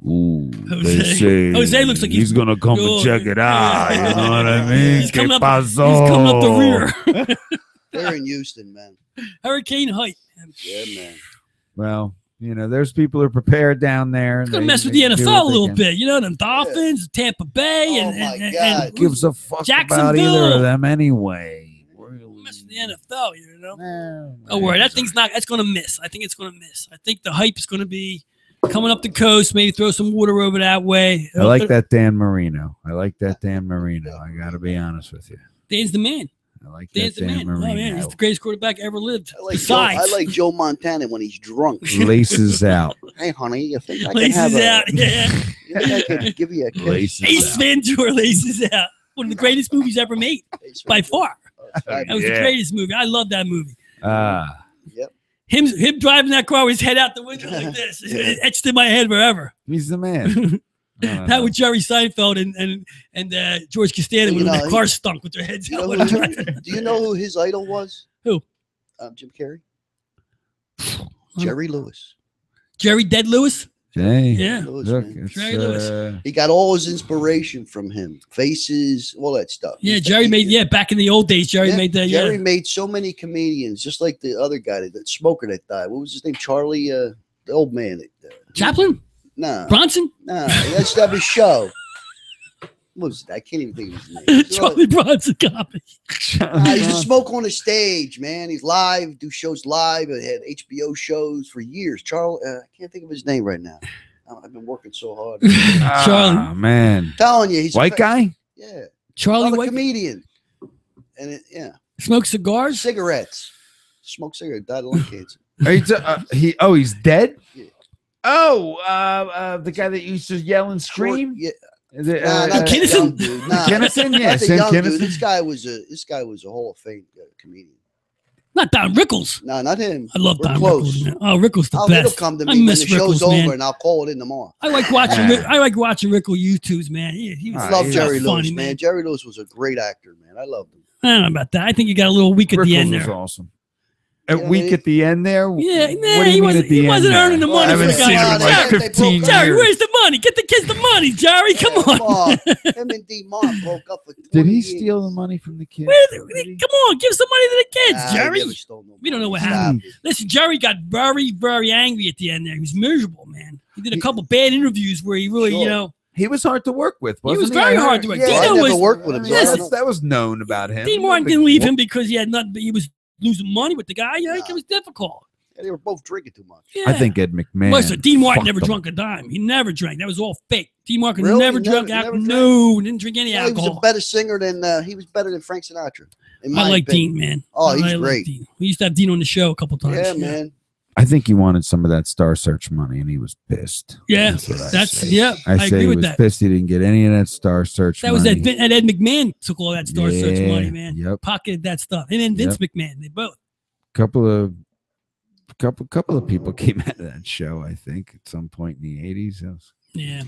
Ooh. They say Jose looks like he's gonna come and check it out. You know what I mean? He's coming up the rear. They're in Houston, man. Hurricane height. Yeah, man. Well, You know, there's people who are prepared down there. It's gonna mess with the NFL a little bit. You know, the Dolphins, Tampa Bay, and gives a fuck about Jacksonville. either of them anyway. Mess with the NFL, you know. Don't worry, that's gonna miss. I think it's gonna miss. I think the hype is gonna be coming up the coast. Maybe throw some water over that way. I like that Dan Marino. I gotta be honest with you. Dan's the man. I like Dan's that the Dan man. Marino. Oh man, he's the greatest quarterback ever lived. I like Joe Montana when he's drunk. Laces out. Hey, honey, you think I can Laces have out. Yeah. You think I can give you a kiss? Ace Ventura, Laces Out. One of the greatest movies ever made, by far. That was the greatest movie. I love that movie. Yep. Him driving that car with his head out the window like this. It etched in my head forever. He's the man. That with Jerry Seinfeld and George Costanza when the car stunk with their heads out. Do you know who his idol was? Who? Jim Carrey. Jerry Lewis. Jerry Dead Lewis? Yeah. Look, he got all his inspiration from him. Faces, all that stuff. Yeah, Jerry made, back in the old days, Jerry made that. Jerry made so many comedians, just like the other guy, that smoker that died. What was his name? Charlie, the old man. Chaplin? No. Bronson? No, that's that his show. What was that? I can't even think of his name. Charlie Bronson comedy. He used to smoke on the stage, man. He's live, do shows live. He had HBO shows for years. Charlie, I can't think of his name right now. I've been working so hard. Charlie, man, I'm telling you, he's white guy. Yeah, Charlie, white comedian, and smoke cigars, cigarettes, smoke cigarettes. Died of lung cancer. He's dead. Yeah. Oh, the guy that used to yell and scream. Yeah. Kinnison? Kinnison, yeah, that's a young dude. This guy was a Hall of Fame comedian. Not Don Rickles. No, not him. I love Don Rickles. Man. Oh, Rickles the best. It'll come to me when the show's over, and I'll call it in tomorrow. I like watching. I like watching Rickles YouTubes, man. I love Jerry Lewis, man. Jerry Lewis was a great actor, man. I loved him. I don't know about that. I think you got a little weak at the end there. Was awesome. Weak at the end there? Yeah, he wasn't earning the money for the guy. I haven't seen him in like 15 years. Jerry, where's the money? Get the kids the money, Jerry. Come on. Him and D. Mark broke up for 20 Did he years. steal the money from the kids? Come on, give some money to the kids, Jerry. We don't know what happened. Listen, Jerry got very, very angry at the end there. He was miserable, man. He did a couple bad interviews where he really, he was hard to work with. He was very hard to work with. Yeah, I never worked with him. That was known about him. Dean Martin didn't leave him because he had nothing. He was losing money with the guy. It was difficult. Yeah, they were both drinking too much. Yeah. I think Ed McMahon. Listen, Dean Martin never drunk a dime. He never drank. That was all fake. Dean Martin never drank alcohol. No, didn't drink any alcohol. He was a better singer than he was better than Frank Sinatra. I like Dean, man. Oh, he's great. Dean. We used to have Dean on the show a couple times. Yeah, man. I think he wanted some of that Star Search money, and he was pissed. Yeah, I agree with that. Pissed he didn't get any of that Star Search. That was that Ed McMahon took all that Star Search money, man. Yep. Pocketed that stuff, and then Vince McMahon. They both. Couple of people came out of that show, I think, at some point in the 80s. Yeah.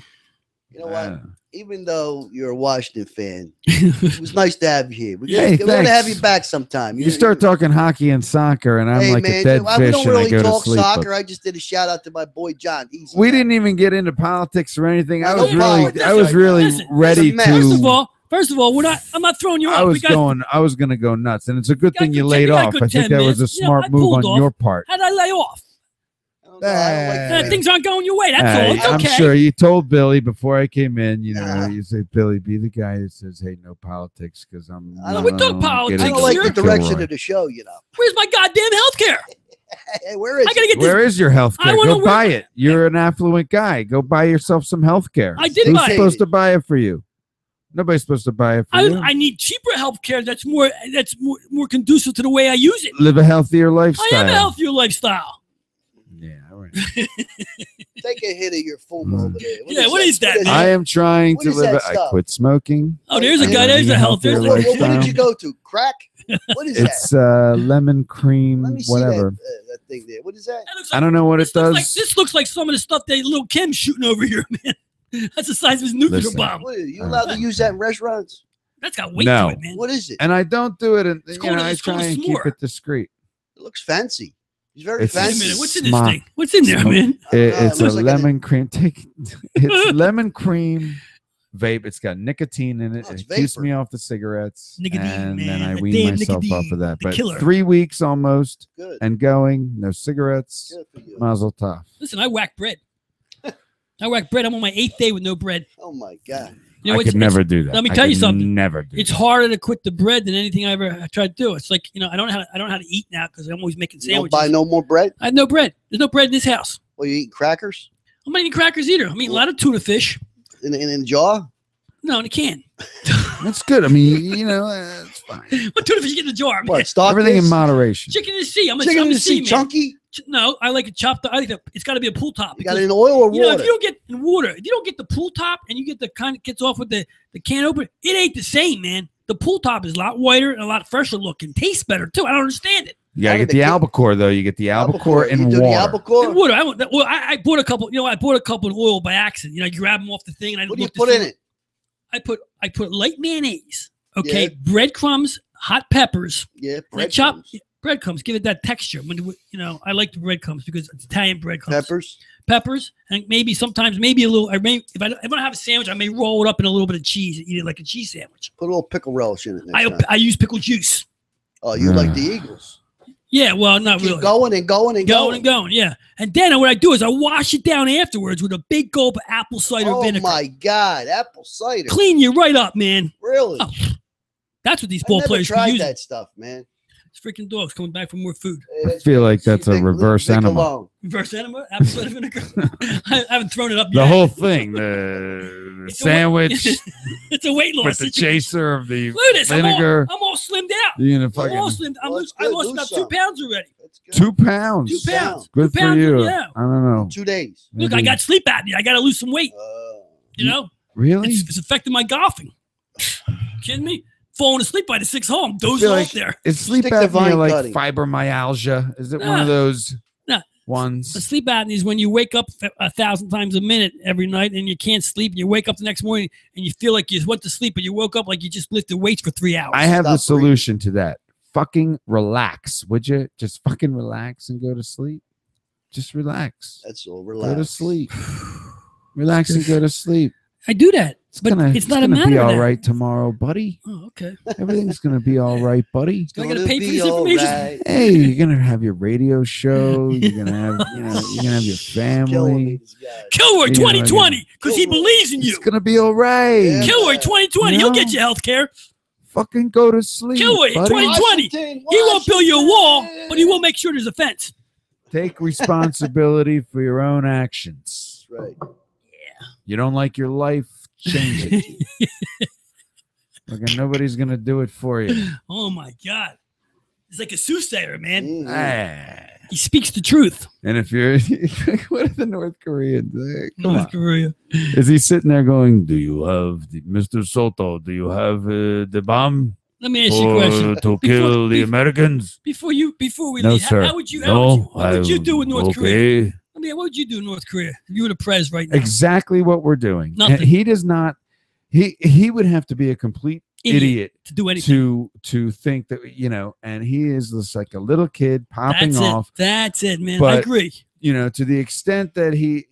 You know what? Even though you're a Washington fan, it was nice to have you here. We're going to have you back sometime. You start talking hockey and soccer, and I'm like a dead fish. We don't really talk to sleep, soccer. I just did a shout out to my boy John. We didn't even get into politics or anything. I was really ready to. First of all, I'm not throwing you off. I was going to go nuts, and it's a good thing you laid off. I think that was a smart move on your part. How'd I lay off? Things aren't going your way. That's all. It's okay. I'm sure you told Billy before I came in. You say, Billy, be the guy that says, "Hey, no politics," because we talk politics. I don't like the direction of the show. Where's my goddamn healthcare? Hey, where is it? Where is your healthcare? Go buy it. You're an affluent guy. Go buy yourself some healthcare. I did buy it. Who's supposed to buy it for you? Nobody's supposed to buy it for you. I need cheaper healthcare that's more conducive to the way I use it. Live a healthier lifestyle. I have a healthier lifestyle. Yeah, all right. Take a hit of your FOMO over there. What is that? I am trying to live. I quit smoking. Oh, there's a guy. There's a health. What did you go to? Crack? What is that? It's lemon cream, Let me see whatever. That thing there. What is that? I don't know what it does. This looks like some of the stuff that Lil Kim's shooting over here, man. That's the size of his nuclear bomb. What, are you allowed to use that in restaurants? That's got weight to it, man. What is it? And I don't do it. I try and keep it discreet. It looks fancy. He's very fancy. Wait a minute. What's in this thing? What's in there, man? It's a lemon cream. It's lemon cream, vape. It's got nicotine in it. Oh, it's It keeps vapor. me off the cigarettes. Nicotine, and then man. I The wean damn myself off nicotine, of that. the But killer. 3 weeks almost Good. and going, no cigarettes. Good for you. Mazel tov. Listen, I whack bread. I whack bread. I'm on my 8th day with no bread. Oh my God. You know, I could never do that. let me I tell you could something. Never do It's that. harder to quit the bread than anything I ever tried to do. It's like, you know, I don't know how to eat now because I'm always making You don't sandwiches. buy no more bread? I have no bread. There's no bread in this house. Well, you eating crackers I'm not eating crackers either. I'm eating a lot of tuna fish. in the jar? No, in a can. That's good. I mean, you know, it's fine. What tuna fish you get in the jar, man? What, stock Everything in this? moderation. Chicken in the sea. I'm Chicken a in the sea sea, man. chunky? No, I like it chopped up. It's got to be a pull top. You got it in oil or You know, water? if you don't get in water, if you don't get the pull top and you get the kind that gets off with the can opener, it ain't the same, man. The pull top is a lot whiter and a lot fresher looking. Tastes better too. I don't understand it. You gotta How get did the the kid- albacore though. You get the albacore You and do water. the albacore? And water. I bought a couple. You know, I bought a couple of oil by accident. You know, you grab them off the thing and I What do you looked to put see in what- it? I put light mayonnaise. Okay, Yeah. breadcrumbs, hot peppers. Yeah, And I breadcrumbs. breadcrumbs. Give it that texture. When you know, I like the breadcrumbs because it's Italian breadcrumbs. Peppers, and maybe sometimes maybe a little. If I don't have a sandwich, I may roll it up in a little bit of cheese and eat it like a cheese sandwich. Put a little pickle relish in it next time. I use pickle juice. Oh, you like the Eagles. Yeah, well, not Keep really. going and going and Going going. and going, yeah. And then what I do is I wash it down afterwards with a big gulp of apple cider Oh vinegar. my God, apple cider. Clean you right up, man. Really? Oh, that's what these I ball never players can tried use. that stuff, man. It's freaking dogs coming back for more food. I feel like that's a Leave reverse Vic enema. alone. Reverse enema, apple cider vinegar. I haven't thrown it up The yet. whole thing, the It's a sandwich It's a weight loss with the situation. chaser of the Look at this. vinegar. I'm all slimmed out. You know, I'm all fucking slimmed. Well, it's I good. lost Do about something. 2 pounds already. That's good. 2 pounds. 2 pounds. Good 2 for pounds, you. yeah. I don't know. 2 days. Look, I Maybe- got sleep apnea. I got to lose some weight. You know, Really? it's affecting my golfing. Kidding me? Falling asleep by the 6th hole. I'm dozing feel off like- there. Is sleep Stick to vine apnea like cutting. fibromyalgia? Is it one Nah. of those Nah. The ones? sleep apnea is when you wake up 1,000 times a minute every night and you can't sleep. You wake up the next morning and you feel like you went to sleep, but you woke up like you just lifted weights for 3 hours. I have the Stop breathing. solution to that. Fucking relax, would you? Just fucking relax and go to sleep. Just relax. That's all. Go Relax. to sleep. Relax and go to sleep. I do that, but it's not a gonna matter be of all that. right tomorrow, buddy. Oh, okay. Everything's gonna be all right, buddy. I gotta Gonna pay for be this information. alright. Hey, you're gonna have your radio show. You're gonna have, you're gonna have your Killing family. me, this guy. Kilroy Yeah, 2020, because he Kilroy. believes in you. It's gonna be all right. Yeah. Kilroy 2020, he'll No. get you health care. Fucking go to sleep, Kilroy buddy. 2020. Washington, He won't build you a wall, Washington. but he will make sure there's a fence. Take responsibility for your own actions. Right. You don't like your life, change it. Like nobody's gonna do it for you. Oh my God. He's like a soothsayer, man. Mhm. Ah. He speaks the truth. And if you're, what are the North Koreans? Come North on. Korea. Is he sitting there going, "Do you have Mr. Soto? Do you have the bomb Let me ask you a question. to kill the Americans?" Before we No, leave, sir. how would you do with North Korea? Okay. I mean, what would you do in North Korea if you were the prez right now? Exactly what we're doing. And Nothing. he does not. He would have to be a complete idiot to do anything. to think that, and he is just like a little kid popping That's off. That's it, man. I But- agree. To the extent that he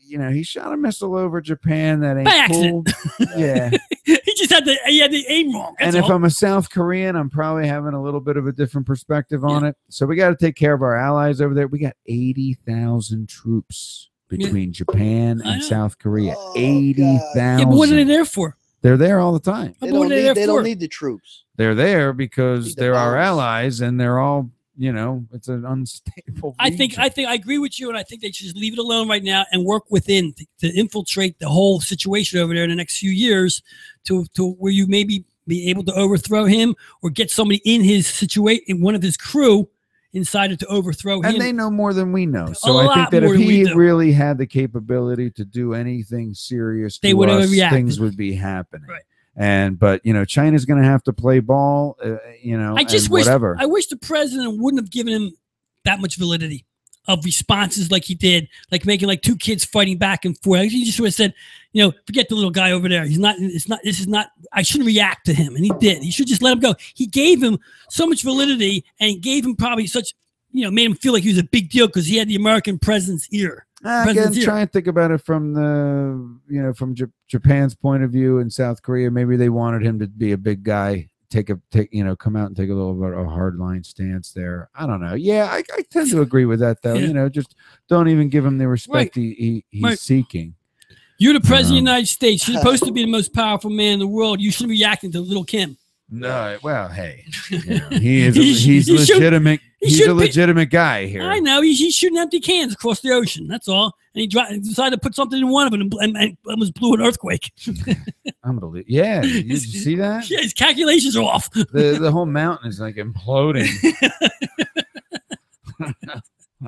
shot a missile over Japan that ain't By accident. cool. Yeah. He just had the aim wrong. That's And if all. I'm a South Korean, I'm probably having a little bit of a different perspective on it. So we got to take care of our allies over there. We got 80,000 troops between Japan I and know. South Korea. Oh, 80,000. Yeah, but what are they there for? They're there all the time. They What don't are they need, there they for? don't need the troops. They're there because Need the they're our bombs. allies, and they're all, it's an unstable. I think I agree with you, and I think they should just leave it alone right now and work within to infiltrate the whole situation over there in the next few years, to where you maybe be able to overthrow him or get somebody in his situation, in one of his crew, inside to overthrow him. And they know more than we know. A So I think lot that more if than we he do. really had the capability to do anything serious, They to would have us, reacted. things would be happening. Right. But China's going to have to play ball. I just and wish whatever. I wish the president wouldn't have given him that much validity of responses like he did, like making like two kids fighting back and forth. He just would have said, forget the little guy over there. He's not. It's not. This is not. I shouldn't react to him, and he did. He should just let him go. He gave him so much validity, and he gave him probably such. Made him feel like he was a big deal because he had the American president's ear. Again, try and think about it from the, from Japan's point of view in South Korea. Maybe they wanted him to be a big guy, come out and take a little bit of a hard line stance there. I don't know. Yeah, I tend to agree with that though. Yeah. Just don't even give him the respect he's seeking. You're the president of the United States. You're supposed to be the most powerful man in the world. You shouldn't be reacting to Little Kim. No, well, hey, he's legitimate. He's a legitimate guy here. I know. He's shooting empty cans across the ocean. That's all. And he decided to put something in one of them and almost blew an earthquake. Unbelievable. Yeah. Did you see that? Yeah, his calculations are off. The whole mountain is like imploding.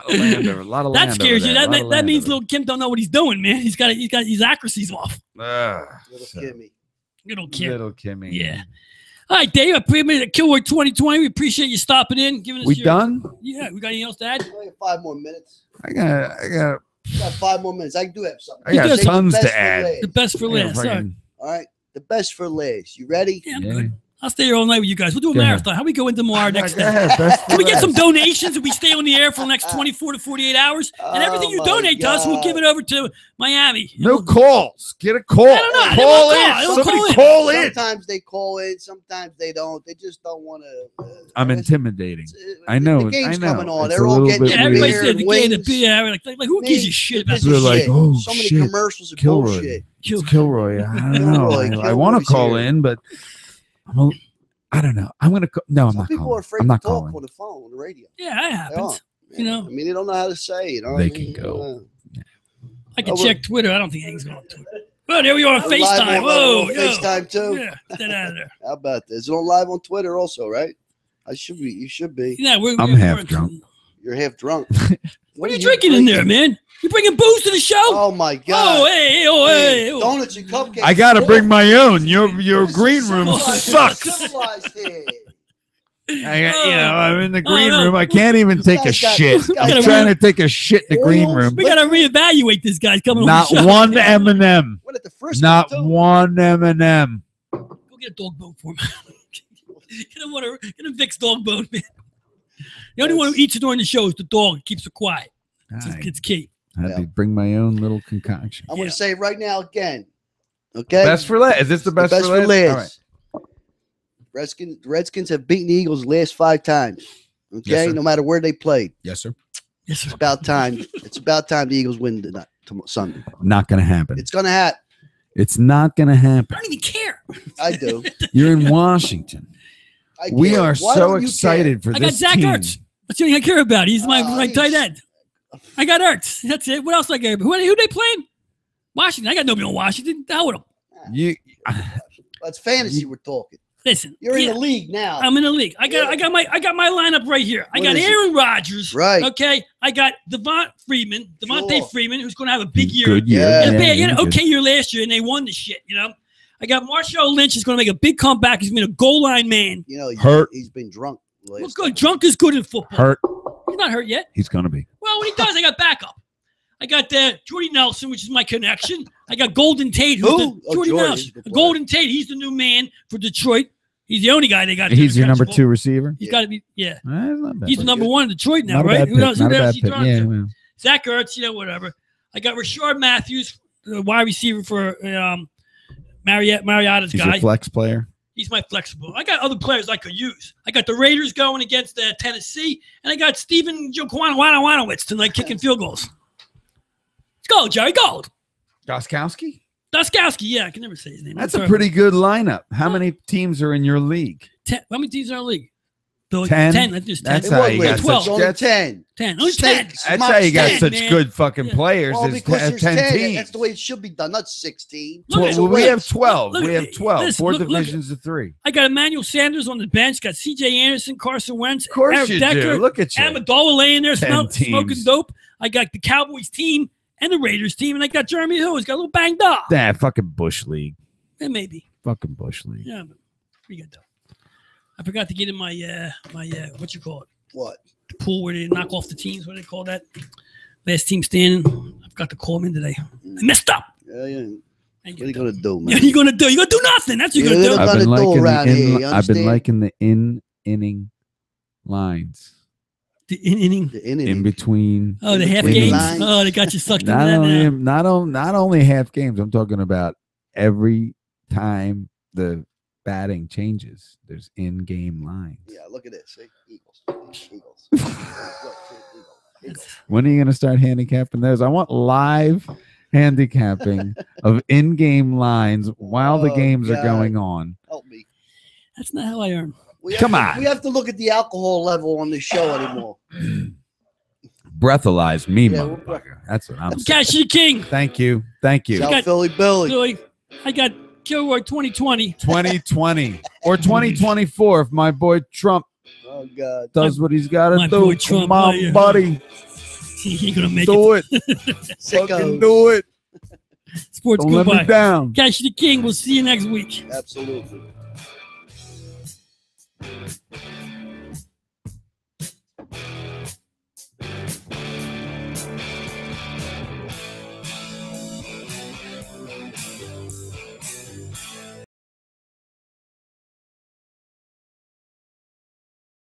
A lot of land. That scares you. That means Little Little Kim don't know what he's doing, man. He's got his accuracies off. Little Kimmy. Little Kim. Little Kimmy. Yeah. All right, Dave. I appreciate Killword 2020. We appreciate you stopping in, giving us. We done? Yeah. We got anything else to add? I got 5 more minutes. I got 5 more minutes. I can do have something. I got tons to add. The best for last. All right. The best for last. You ready? Yeah, I'm good. I'll stay here all night with you guys. We'll do a marathon. How we go into tomorrow next day? Can we get some donations and we stay on the air for the next 24 to 48 hours? And everything you donate to us, we'll give it over to Miami. No calls. Get a call. I don't know. Call in. Somebody call in. Sometimes they call in. Sometimes they don't. They just don't want to. I'm intimidating. I know. The game's coming on. It's They're all getting everybody beer said the game, the wings. beer. Like who gives a shit about They're this like, shit? oh, so many shit. commercials are Kilroy. bullshit. It's Kilroy. I don't know. I want to call in, but I don't know. I'm gonna. No, I'm Some not people calling. are afraid I'm to not talk calling. on the phone, on the radio. Yeah, that happens. They You know, I mean, they don't know how to say it. They can go. I can check Twitter. I don't think anything's going on Twitter. Oh, there we are on We're live FaceTime. on Whoa, FaceTime too. Yeah, get that out of there. How about this? It's on live on Twitter also, right? I should be. You should be. Yeah, I'm half drunk. You're half drunk. What are you drinking in there, man? You bringing booze to the show? Oh my god! Oh, hey. Donuts and cupcakes. I gotta bring my own. Your green room Civilized sucks. here. I'm in the green room. I can't even take a shit. I'm gotta trying to take a shit in the green room. We gotta reevaluate this guy's coming Not on the show. one M&M. What at the first? Not one M&M. Go get a dog bone for him. Get a Vicks dog bone, man. The only one who eats it during the show is the dog. Keeps it quiet. It's key. I had to bring my own little concoction. I'm going to say it right now again. Okay. Best for last. Is this the best for last? All right. Redskins have beaten the Eagles the last 5 times. Okay, Yes, sir. no matter where they played. Yes, sir. Yes, sir. It's about time. It's about time the Eagles win tonight, Sunday. Not gonna happen. It's gonna happen. It's not gonna happen. I don't even care. I do. You're in Washington. We care. are Why so don't you excited for I this got Zach team. Ertz. That's the only thing I care about. He's my tight end. I got Ertz. That's it. What else I care about? Who they playing? Washington. I got nobody on Washington. The hell with them. That's fantasy. We're talking. Listen, You're in the league now. I'm in the league. I got my lineup right here. I What got is it? Aaron Rodgers. Right. Okay. I got Devontae Sure. Freeman, who's going to have a big year. Good year. Yeah. He had an okay year last year, and they won the shit. You know. I got Marshawn Lynch is going to make a big comeback. He's been a goal line man. You know, Hurt. He's been drunk. Well, good. Drunk is good in football. Hurt. He's not hurt yet. He's gonna be. Well, when he does, I got backup. I got Jordy Nelson, which is my connection. I got Golden Tate, who's Who? Jordy Jordy. Nelson. Golden Tate, he's the new man for Detroit. He's the only guy they got. He's your number 2 receiver. He's got to be, yeah. That's not bad. He's the number 1 in Detroit now, Not a right? bad Who else? pick. Not a Who else bad he pick. throwing Yeah, to? well. Zach Ertz, whatever. I got Rashard Matthews, the wide receiver for Mariotta's He's guy. your flex player. He's my flexible. I got other players I could use. I got the Raiders going against Tennessee, and I got Steven Jokowanowicz tonight kicking field goals. Let's go, Jerry Gold. Goskowski? Doskowski, yeah, I can never say his name. That's a pretty good lineup. How many teams are in your league? 10. How many teams are in our league? 10? 10. That's just 10. That's It how was you late. got 12. such, Only that's, 10. 10. Only 10. that's how you got 10, such man. good fucking players. Well, There's because there's 10 10. teams. That's the way it should be done. Not 16. Look at- Well, we have 12. Look We at- have 12. listen, 4 look at- divisions of 3. I got Emmanuel Sanders on the bench. Got C.J. Anderson, Carson Wentz, Of course Eric you Decker, do. Look at you. Amendola laying there 10 smoking teams. dope. I got the Cowboys team and the Raiders team, and I got Jeremy Hill. He's got a little banged up. Nah, fucking Bush League. Yeah, maybe. Fucking Bush League. Yeah, but pretty good though. I forgot to get in my what you call it, What? the pool where they knock off the teams. What do they call that? Last team standing. I've got to call them in today. I messed up. Yeah. What What are you going to do, Yeah, man? you're gonna do? You're gonna do nothing. That's what you're Yeah, gonna do. they're I've been gonna do liking around here, you I've been understand? liking the in-inning lines. The inning. The inning. In between. Oh, the half between games. lines. Oh, they got you sucked into Not that. only, Man. not only half games. I'm talking about every time the batting changes. There's in-game lines. Yeah, look at this. See? Eagles. Look, Eagles. When are you going to start handicapping those? I want live handicapping of in-game lines while the games are going on. Help me. That's not how I earn. Come on. We have to look at the alcohol level on this show anymore. Breathalyze me, Yeah, motherfucker. That's what I'm saying. Cash the King. Thank you. Thank you. South Philly Billy. Billy, I got Kilroy 2020. 2020 or 2024 if my boy Trump Oh, God. does what he's got to my do. boy Trump, Come on, yeah. buddy. He ain't gonna make Do it. it. Fucking Sickos. do it. Sports Don't let me goodbye. down. Cash the King. We'll see you next week. Absolutely.